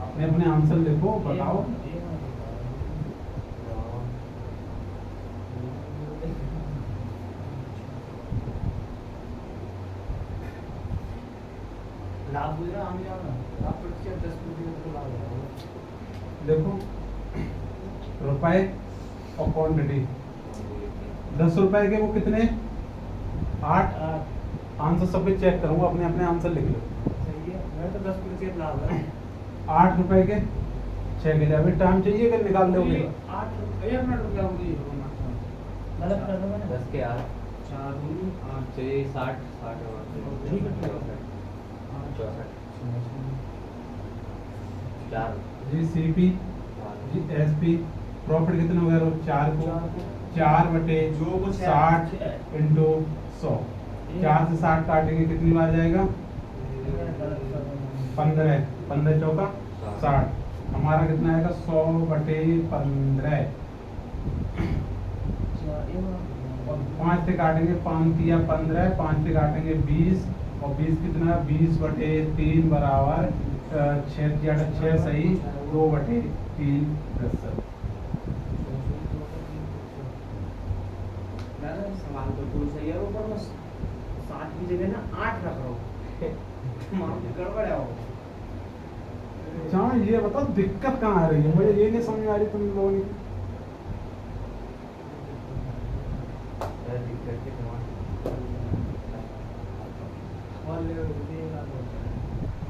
अपने अपने आंसर लिखो, बताओ। लाभ हुआ ना, हम जाना लाभ प्रतिशत 10% तो लाभ है। देखो रुपए और क्वांटिटी। 10 रुपए के वो कितने, 8। आंसर सब पे चेक करूंगा, अपने अपने आंसर लिख लो। सही है, मैं तो 10% लाभ है। 8 रुपए के 6 केले। अभी टाइम चाहिए कि निकाल लोगे? 8 रुपये 1 मिनट रुपया होगी गलत कर दो मैंने 10 के 8 4 दूनी 8 6 60 60 और ठीक है, ठीक है। 64 4 जी CP जी SP प्रॉफिट कितने हो गए, 4 को 4 बटे जो कुछ है, 60 इंटू 100। 4 से 60 काटेंगे कितनी बार जाएगा, 15। 15 चौका 60। हमारा कितना आएगा, 100 बटे 15। और 5 से काटेंगे, 5 तिया 15, 5 से काटेंगे 20, और 20 कितना, 20 बटे 3 बराबर 6 तिया 6 सही, 2 बटे 3 प्रतिशत। सवाल तो पूछ सही है, ऊपर बस 60 की जगह ना 8 रख रहा हूँ। मामला गड़बड़ है वो। अच्छा ये बताओ दिक्कत कहाँ आ रही है, मुझे ये नहीं समझ आ रही तुम लोगों की।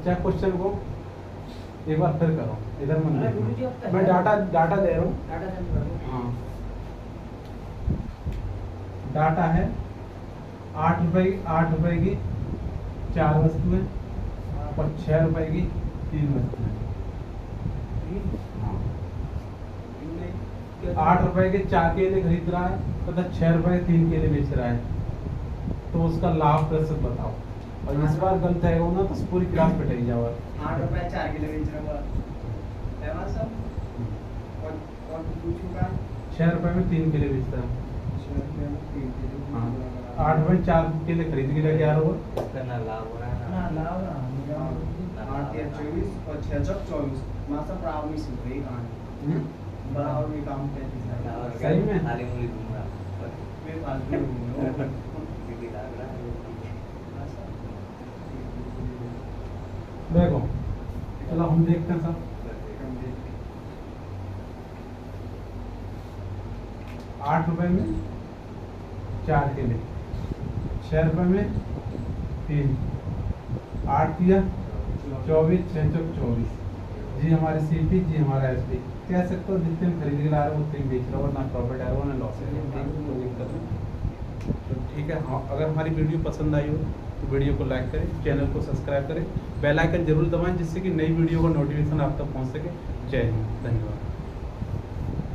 क्या क्वेश्चन को एक बार फिर करो, इधर मत अरे गुरु जी, देखो। अब तक मैं डाटा दे रहा हूँ। डाटा सेंड कर दो। हाँ, डाटा है 8 रुपए की 4 वस्तुएं और 6 रुपए की 3 वस्तुएं। हाँ, 8 रुपए के 4 केले खरीद रहा है तथा 6 रुपए के 3 केले बेच रहा है, तो उसका लाभ प्रतिशत बताओ। और इस बार गलत है वो ना तो पूरी क्लास पिटाई जाओ। 8 रुपये 4 किलो बेच रहा है बात सब। और पूछूंगा 6 रुपए में 3 केले बेचता है। 6 रुपये में 3 किलो। हाँ, 8 रुपए 4 केले खरीद के लेके आ रहा हो। इसका ना लाभ हो रहा है ना ना लाभ ना 8 या 24 और 6 चौक 24 मासा प्रावनी से वही कहानी। बराबर में काम 35 और है। सही में? खाली मूली घूम रहा मेरे पास भी घूमने हो। क्योंकि लग रहा है देखो चलो हम देखते हैं सब। 8 रुपए में 4 केले, 6 रुपए में 3, 8 दिया 24, 6 चौक 24। जी हमारी सीपी, जी हमारा एसपी। कह सकते हो जितने में खरीद के ला रहे हो उतने में बेच रहे हो, ना प्रॉफिट है वो ना लॉस है, कोई दिक्कत नहीं। तो ठीक है, हाँ अगर हमारी वीडियो पसंद आई हो तो वीडियो को लाइक करें, चैनल को सब्सक्राइब करें, बेल आइकन जरूर दबाएं जिससे कि नई वीडियो का नोटिफिकेशन आप तक पहुंच सके। जय हिंद, धन्यवाद।